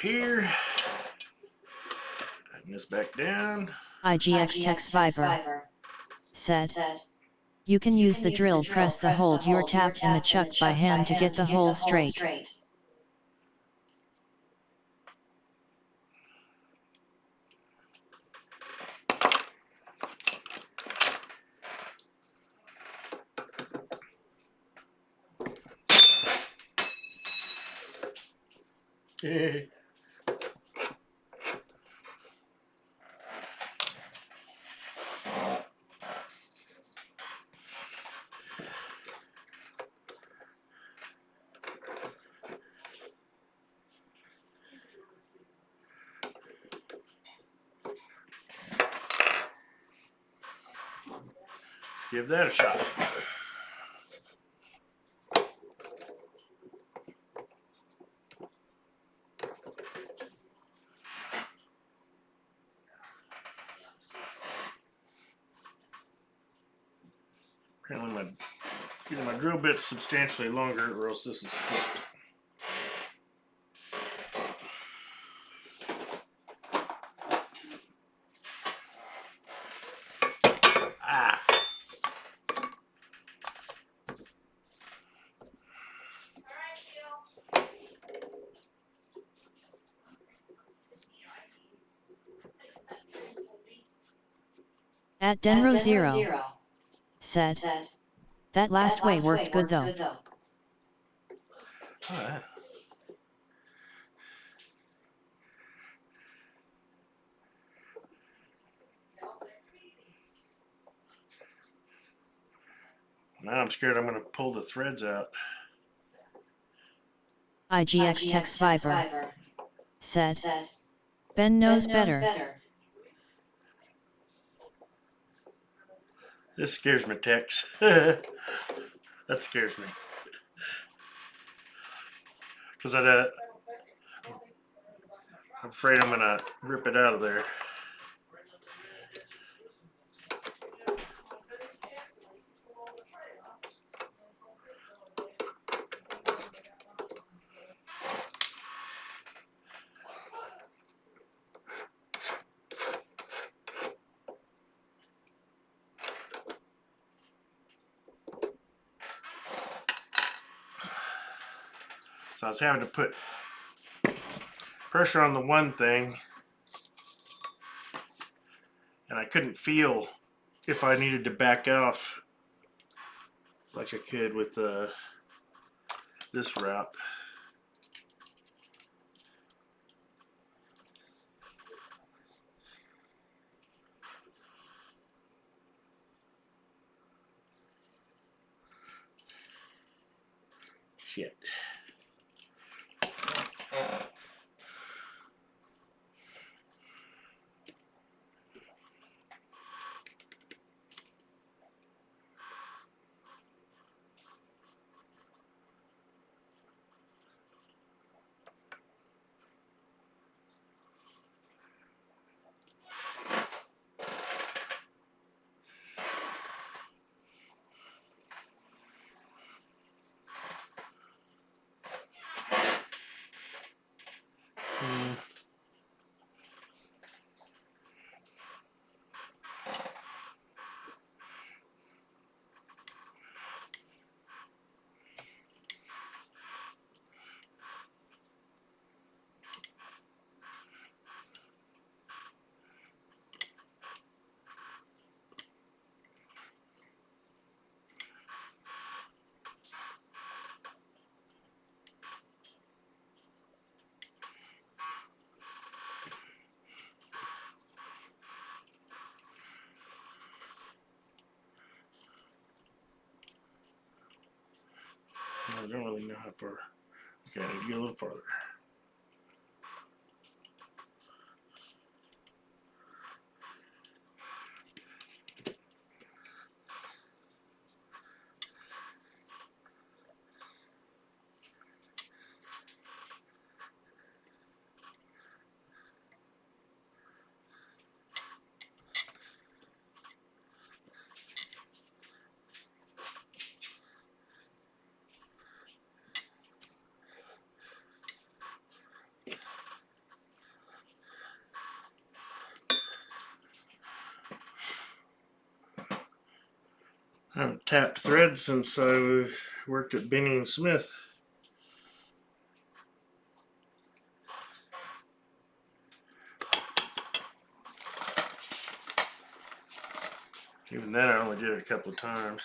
Here. Tighten this back down. IGX Tech Survivor said, you can use the drill, press the hold your tap in the chuck by hand to get the hole straight. Give that a shot. Apparently my drill bit's substantially longer, or else this is slipped. Ah. At Denro Zero said, that last way worked good though. Alright. Now I'm scared I'm going to pull the threads out. IGX Tech Survivor said, Ben knows better. This scares me, Tex. That scares me. Because I'm afraid I'm going to rip it out of there. So I was having to put pressure on the one thing, and I couldn't feel if I needed to back off like I could with this route. Shit. I don't really know how far. Okay, I need to get a little farther. I haven't tapped thread since I worked at Benny and Smith. Even then, I only did it a couple of times.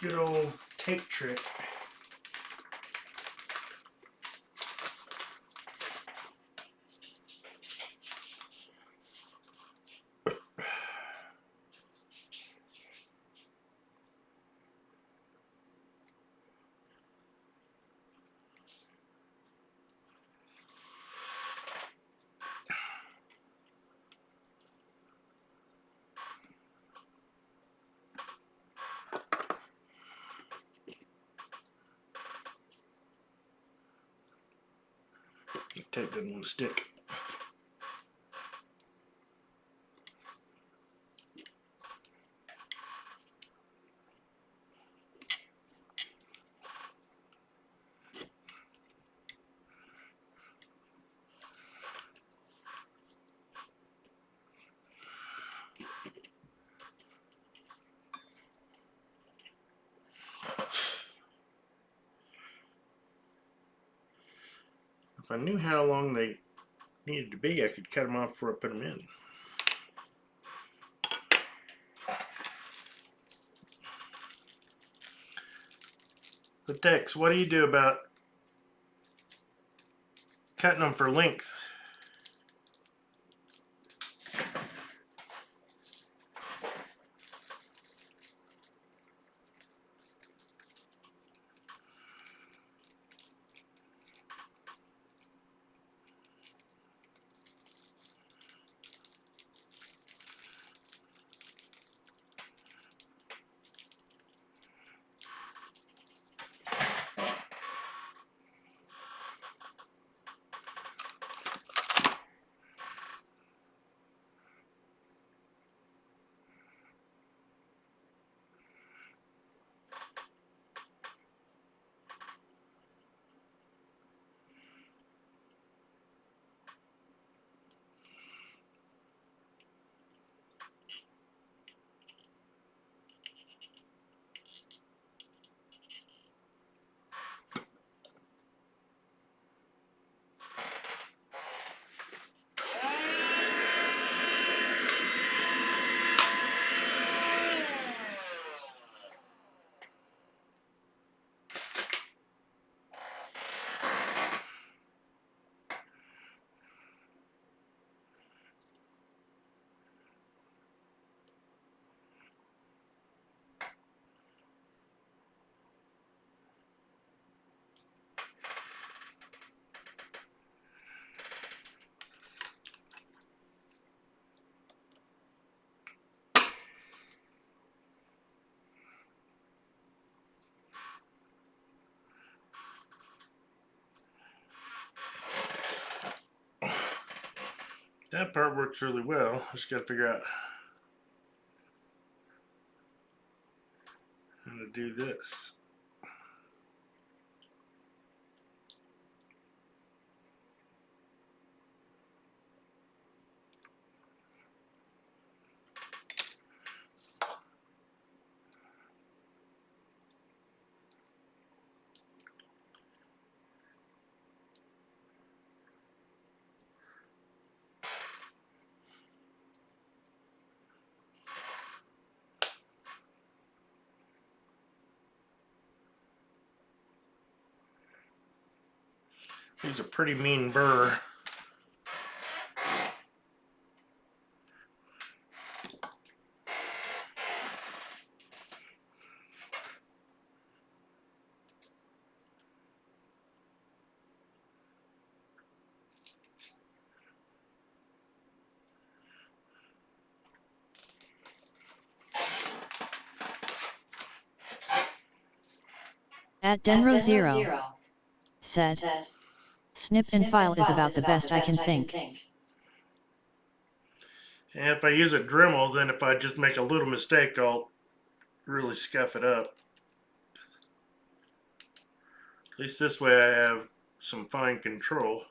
Good old tape trick. The tape doesn't want to stick. If I knew how long they needed to be, I could cut them off before I put them in. So Tex, what do you do about cutting them for length? That part works really well. Just got to figure out how to do this. He's a pretty mean burr. At Denro Zero said, snip and file is about the best I can think. And if I use a Dremel, then if I just make a little mistake, I'll really scuff it up. At least this way I have some fine control.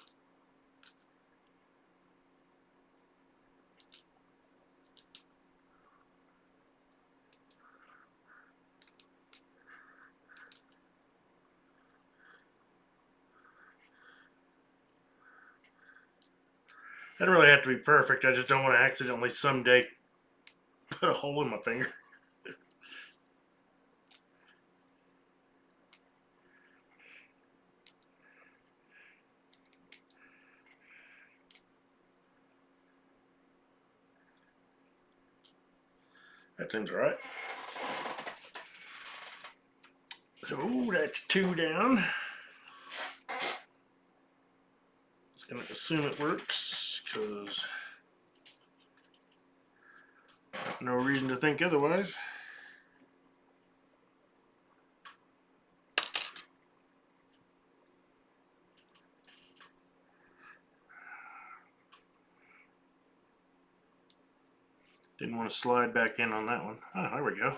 I don't really have to be perfect. I just don't want to accidentally someday put a hole in my finger. That seems right. So that's 2 down. Just gonna assume it works because no reason to think otherwise. Didn't want to slide back in on that one. Oh, there we go.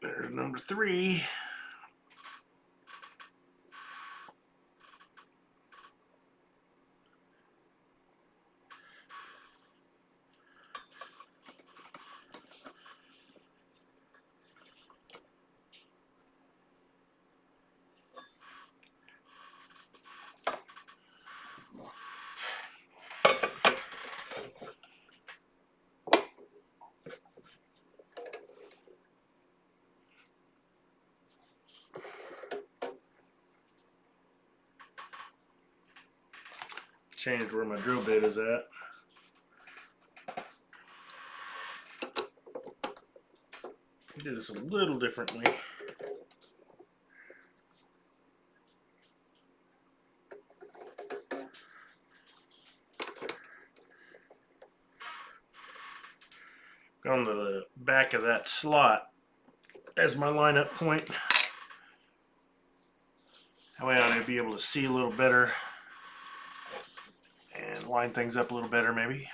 There's number 3. Changed where my drill bit is at. Do this a little differently. On the back of that slot as my lineup point. That way I'll be able to see a little better and line things up a little better maybe.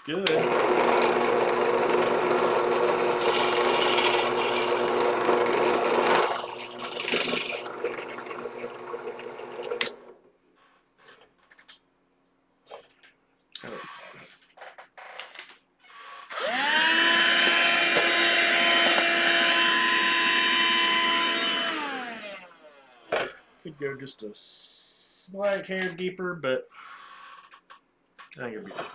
Good. Could go just a slight hair deeper, but I think it'll be good.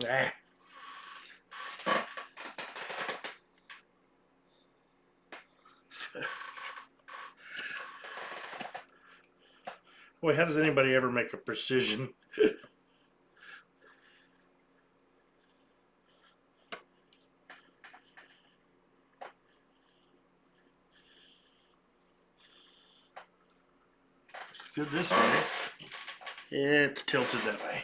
Ah. Boy, how does anybody ever make a precision? Good this way. It's tilted that way.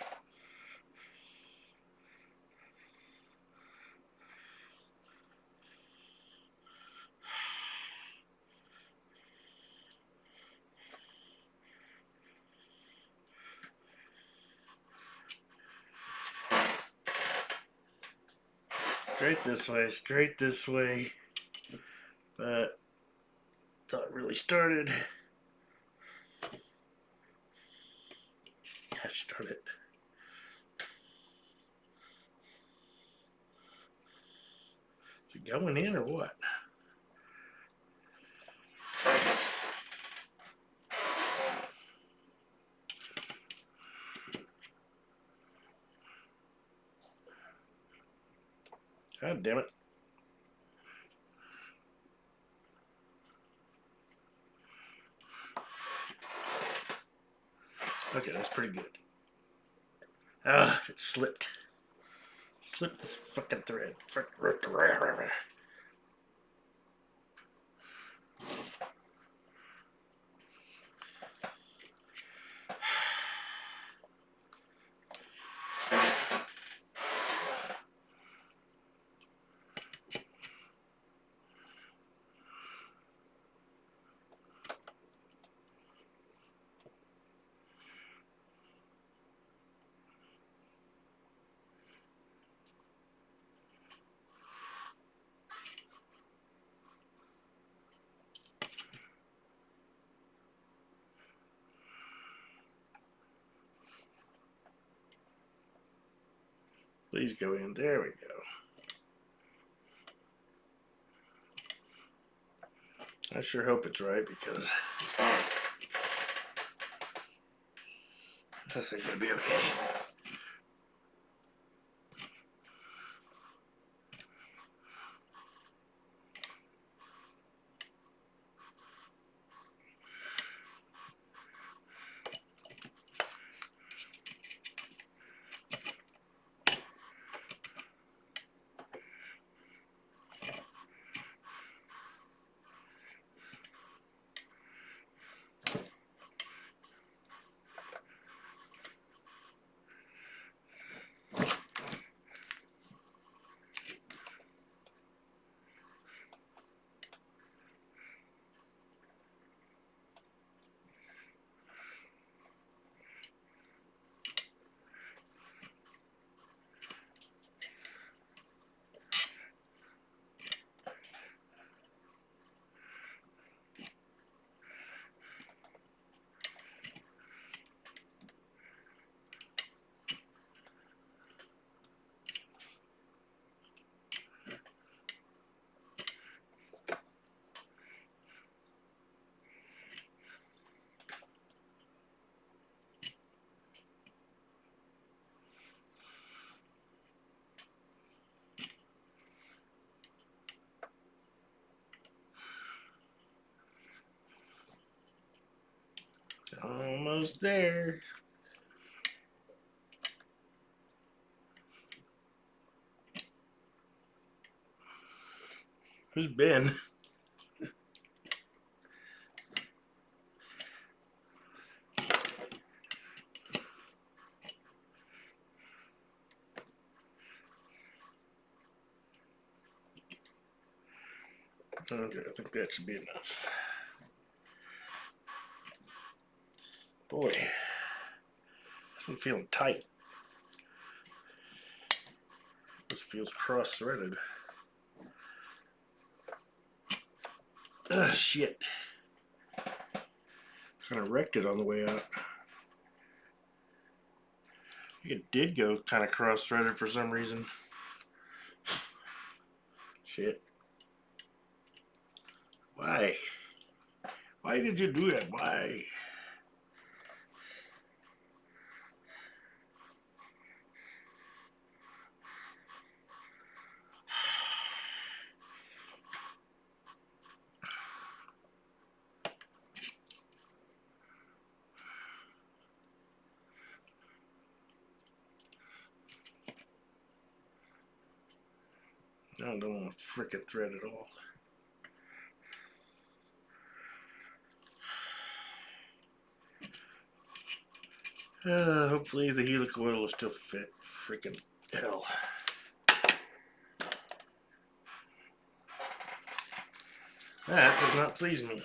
Straight this way. But thought it really started. Gosh darn it. Is it going in or what? God damn it. Okay, that's pretty good. Ah, it slipped. Slipped this fucking thread. Please go in. There we go. I sure hope it's right because this ain't gonna be okay. Almost there. Who's Ben? Okay, I think that should be enough. Boy, this one feeling tight. This feels cross-threaded. Ah, shit. Kind of wrecked it on the way out. It did go kind of cross-threaded for some reason. Shit. Why? Why did you do that? Why? I don't want to frickin' thread at all. Hopefully the helical oil will still fit. Freaking hell. That does not please me.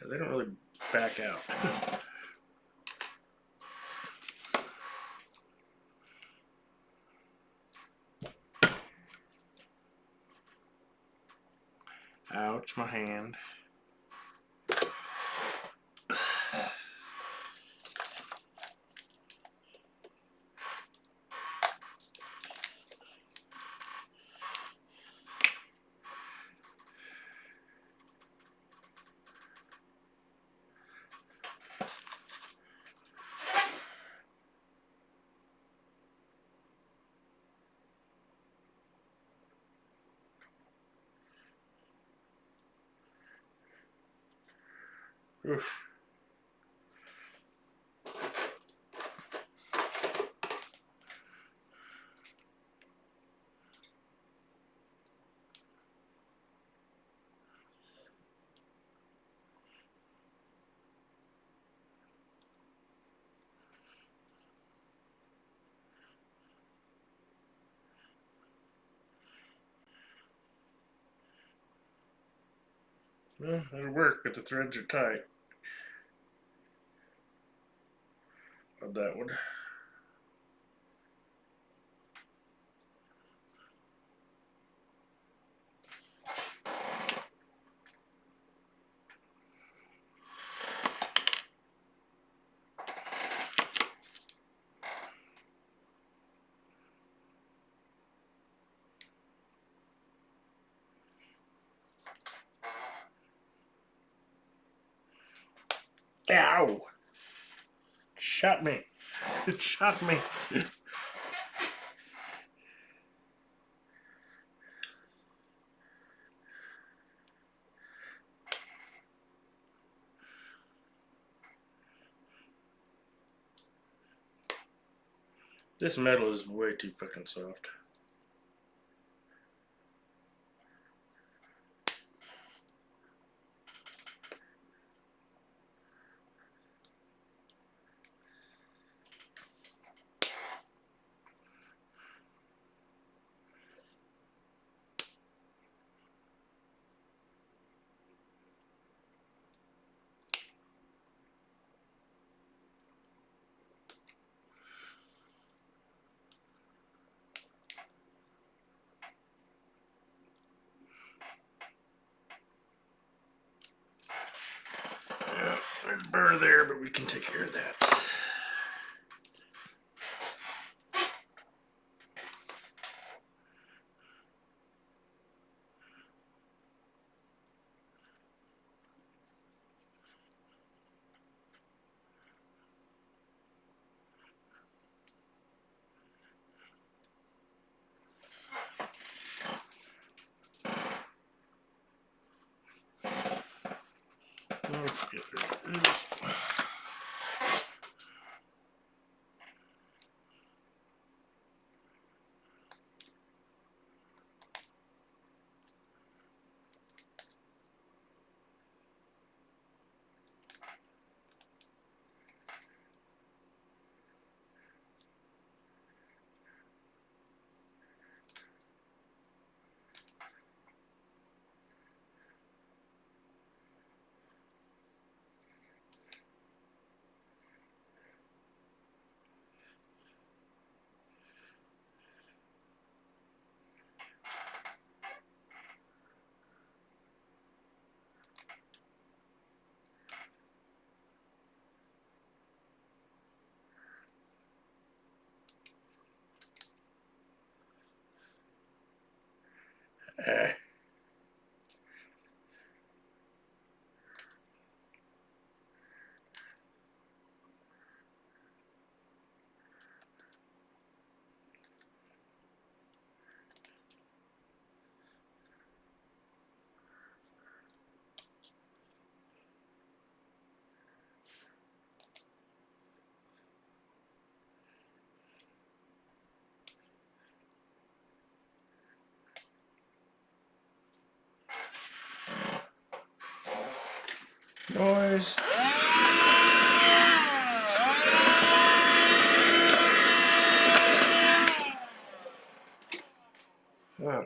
They don't really back out. Ouch, my hand. Oof. Well, it'll work, but the threads are tight on that one. Ow! Shot me. It shot me. This metal is way too fucking soft. Yeah, there's a burr there, but we can take care of that. Let's get rid of this. noise. Oh.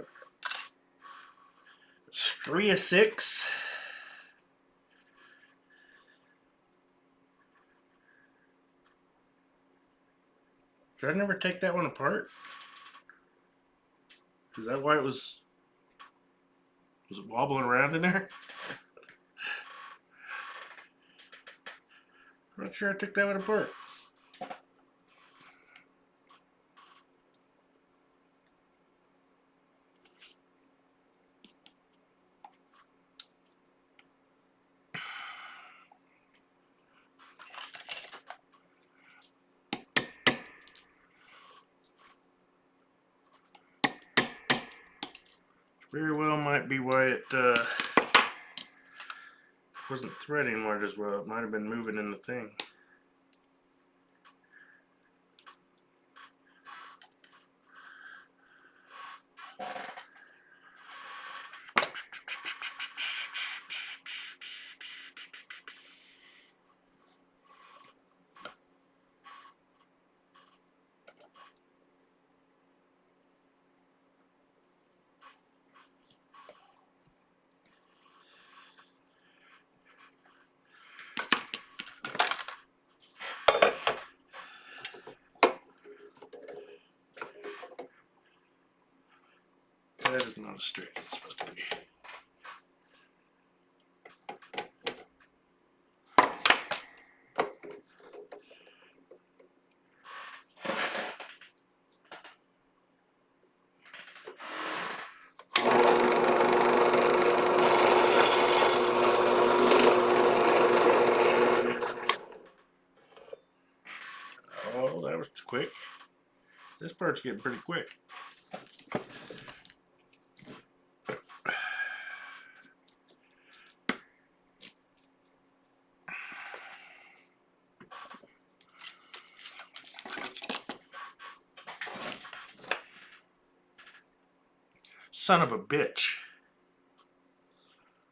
3 of 6. Did I never take that one apart? Is that why it was it wobbling around in there? I'm not sure I took that one apart. Very well might be why it wasn't threading quite as well. It might have been moving in the thing. That is not as straight as it's supposed to be. Oh, that was quick. This part's getting pretty quick. Son of a bitch.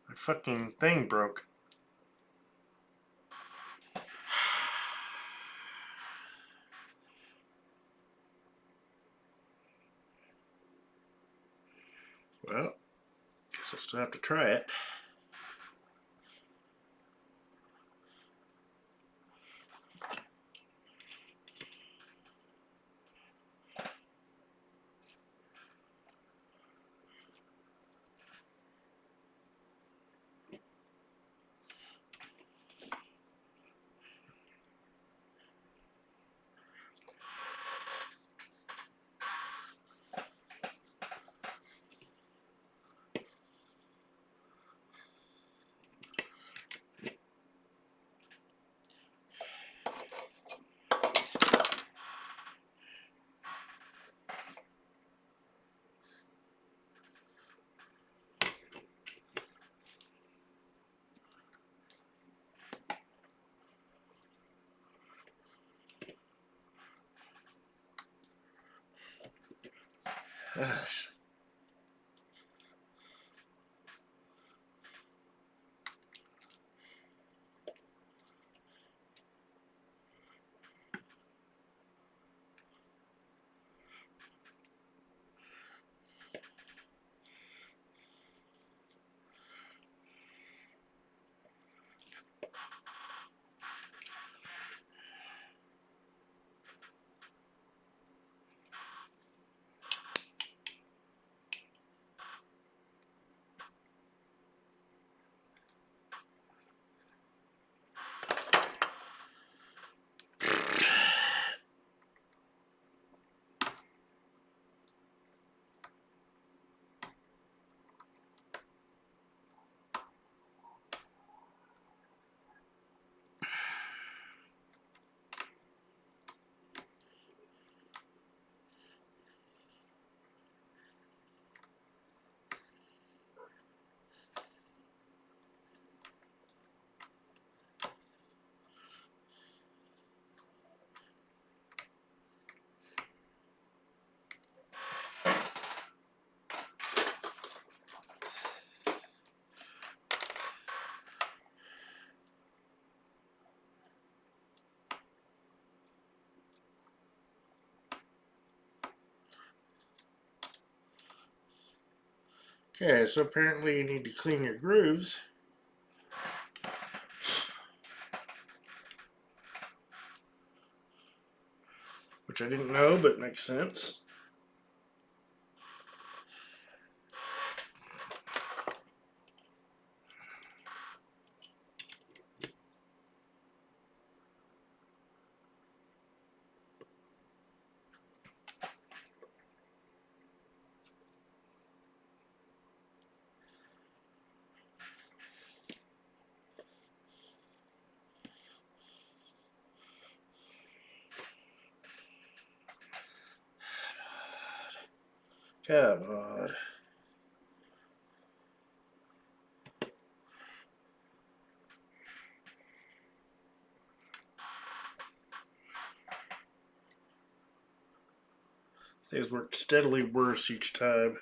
My fucking thing broke. Well, guess I'll still have to try it. Okay, so apparently you need to clean your grooves. Which I didn't know, but makes sense. Come on. Things work steadily worse each time.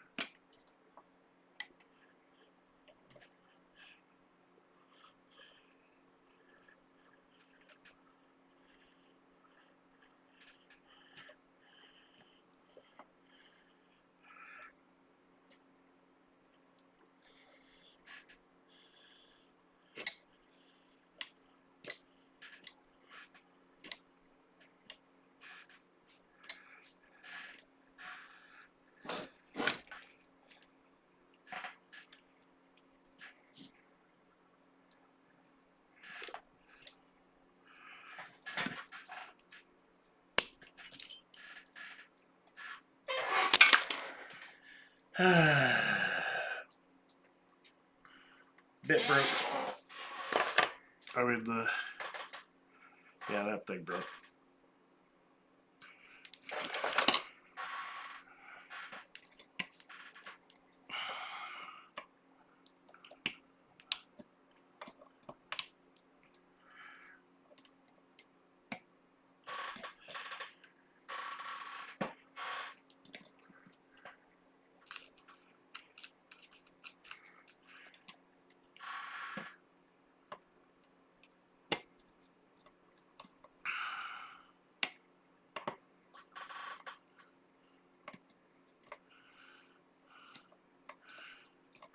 Bit broke. Yeah, that thing broke.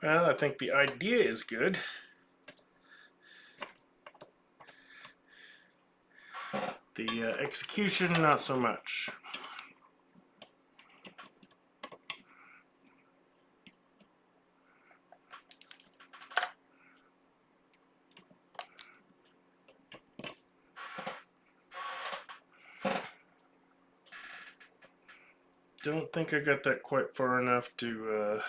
Well, I think the idea is good. The execution, not so much. Don't think I got that quite far enough to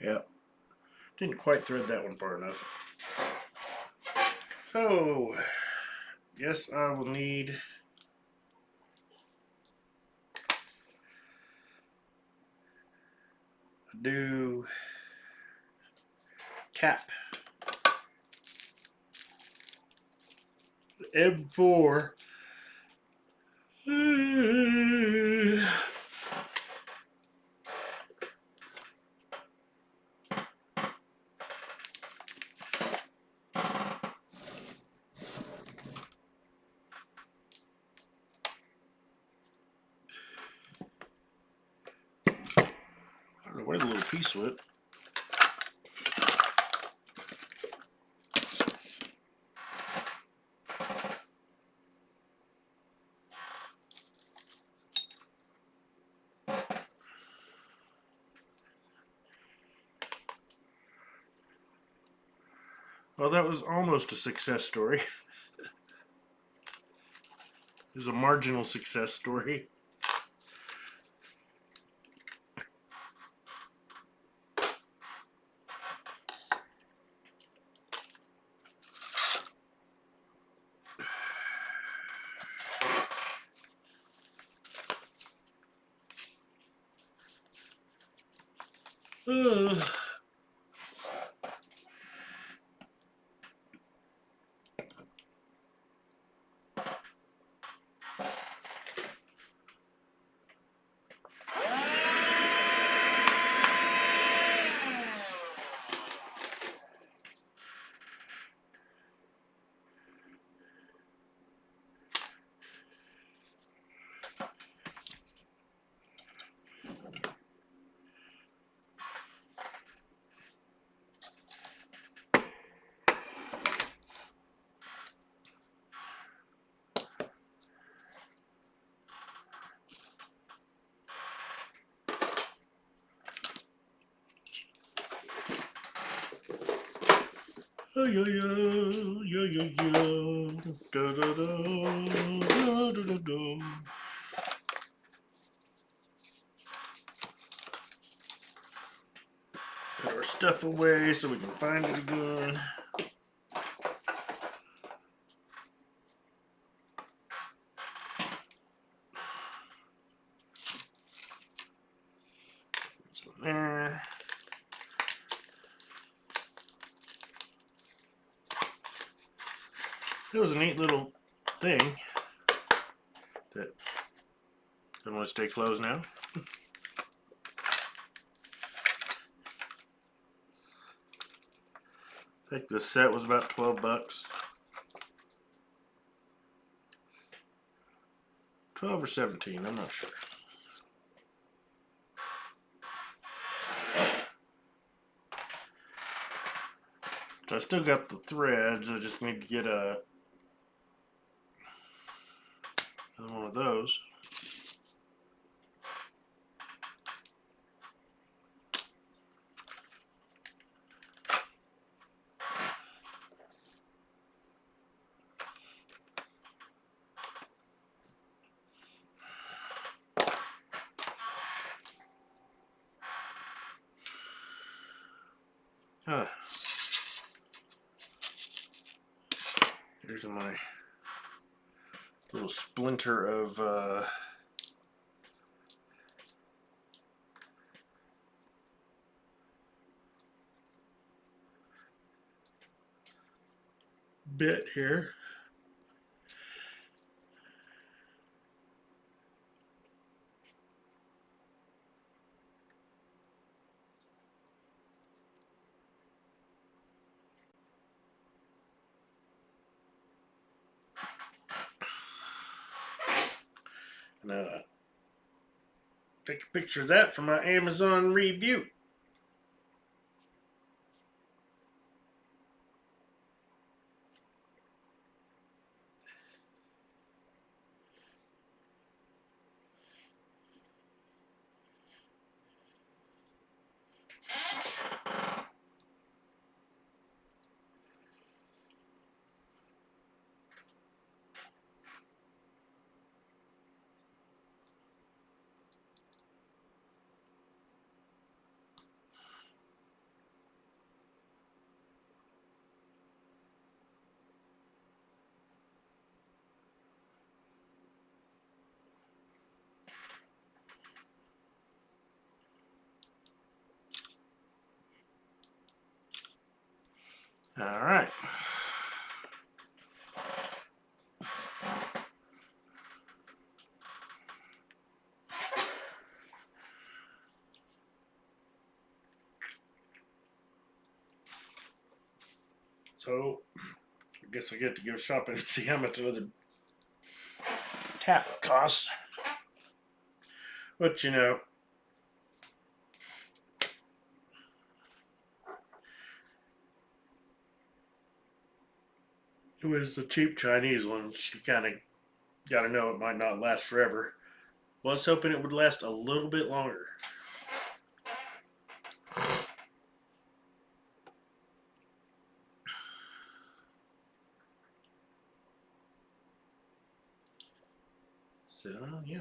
yeah, didn't quite thread that one far enough. So, yes, I will need a new cap. M4. I don't know where the little piece went. Well, that was almost a success story. It was a marginal success story. Uh. Oh, yo, yo, yo, yo, yo. Da, da, da, da, da, da, da. Put our stuff away so we can find it again. So there. It was a neat little thing that I'm going to stay closed now. I think this set was about 12 bucks. 12 or 17, I'm not sure. So I still got the threads, I just need to get another one of those. Huh. Here's my little splinter of bit here. And take a picture of that for my Amazon review. All right. So, I guess I get to go shopping and see how much another tap costs. But you know, it was a cheap Chinese one. You kind of got to know it might not last forever. Was hoping it would last a little bit longer. So, yeah.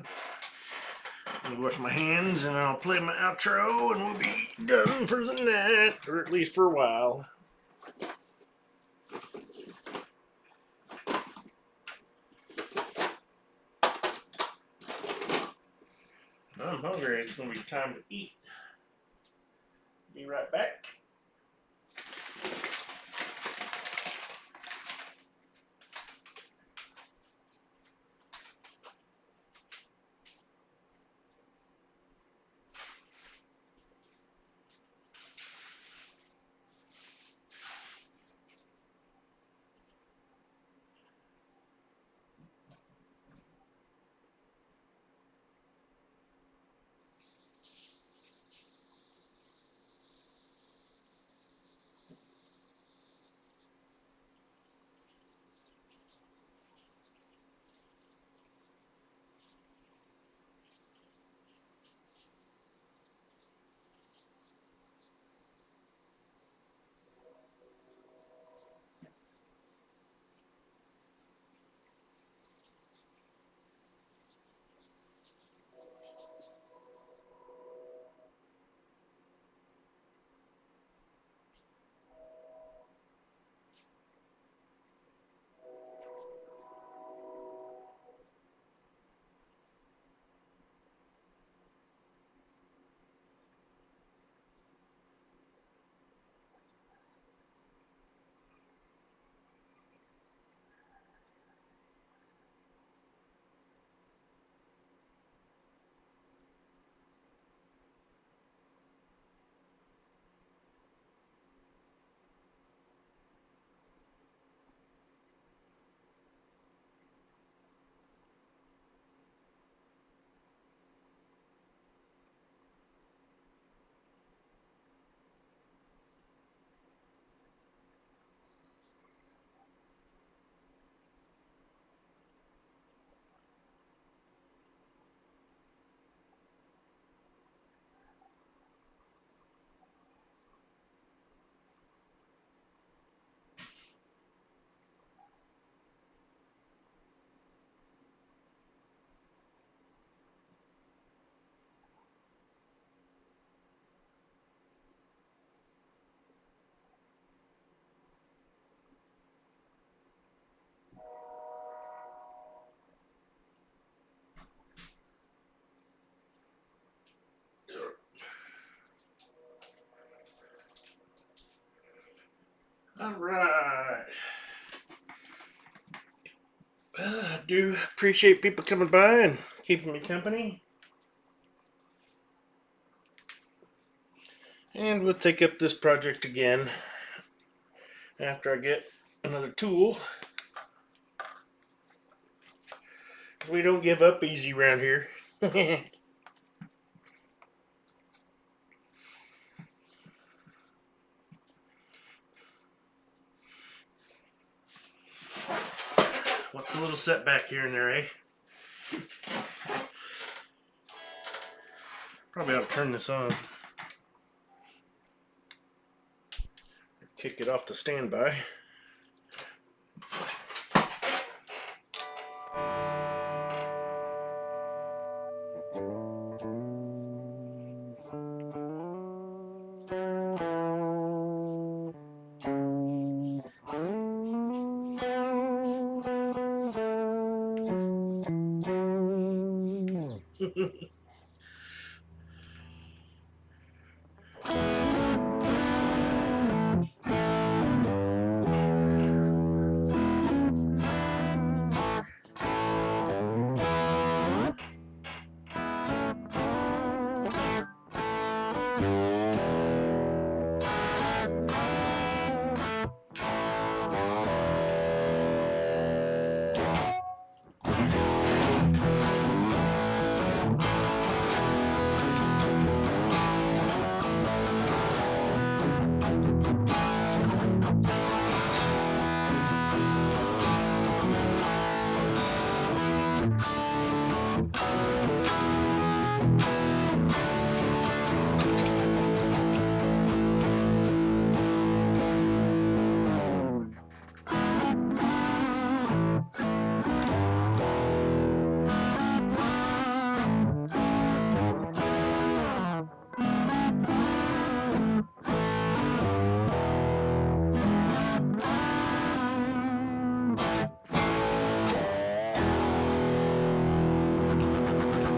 I'm gonna wash my hands and I'll play my outro and we'll be done for the night, or at least for a while. I'm hungry. It's gonna be time to eat. Be right back. All right. I do appreciate people coming by and keeping me company. And we'll take up this project again after I get another tool. We don't give up easy around here. What's a little setback here and there, eh? Probably ought to turn this on. Kick it off the standby.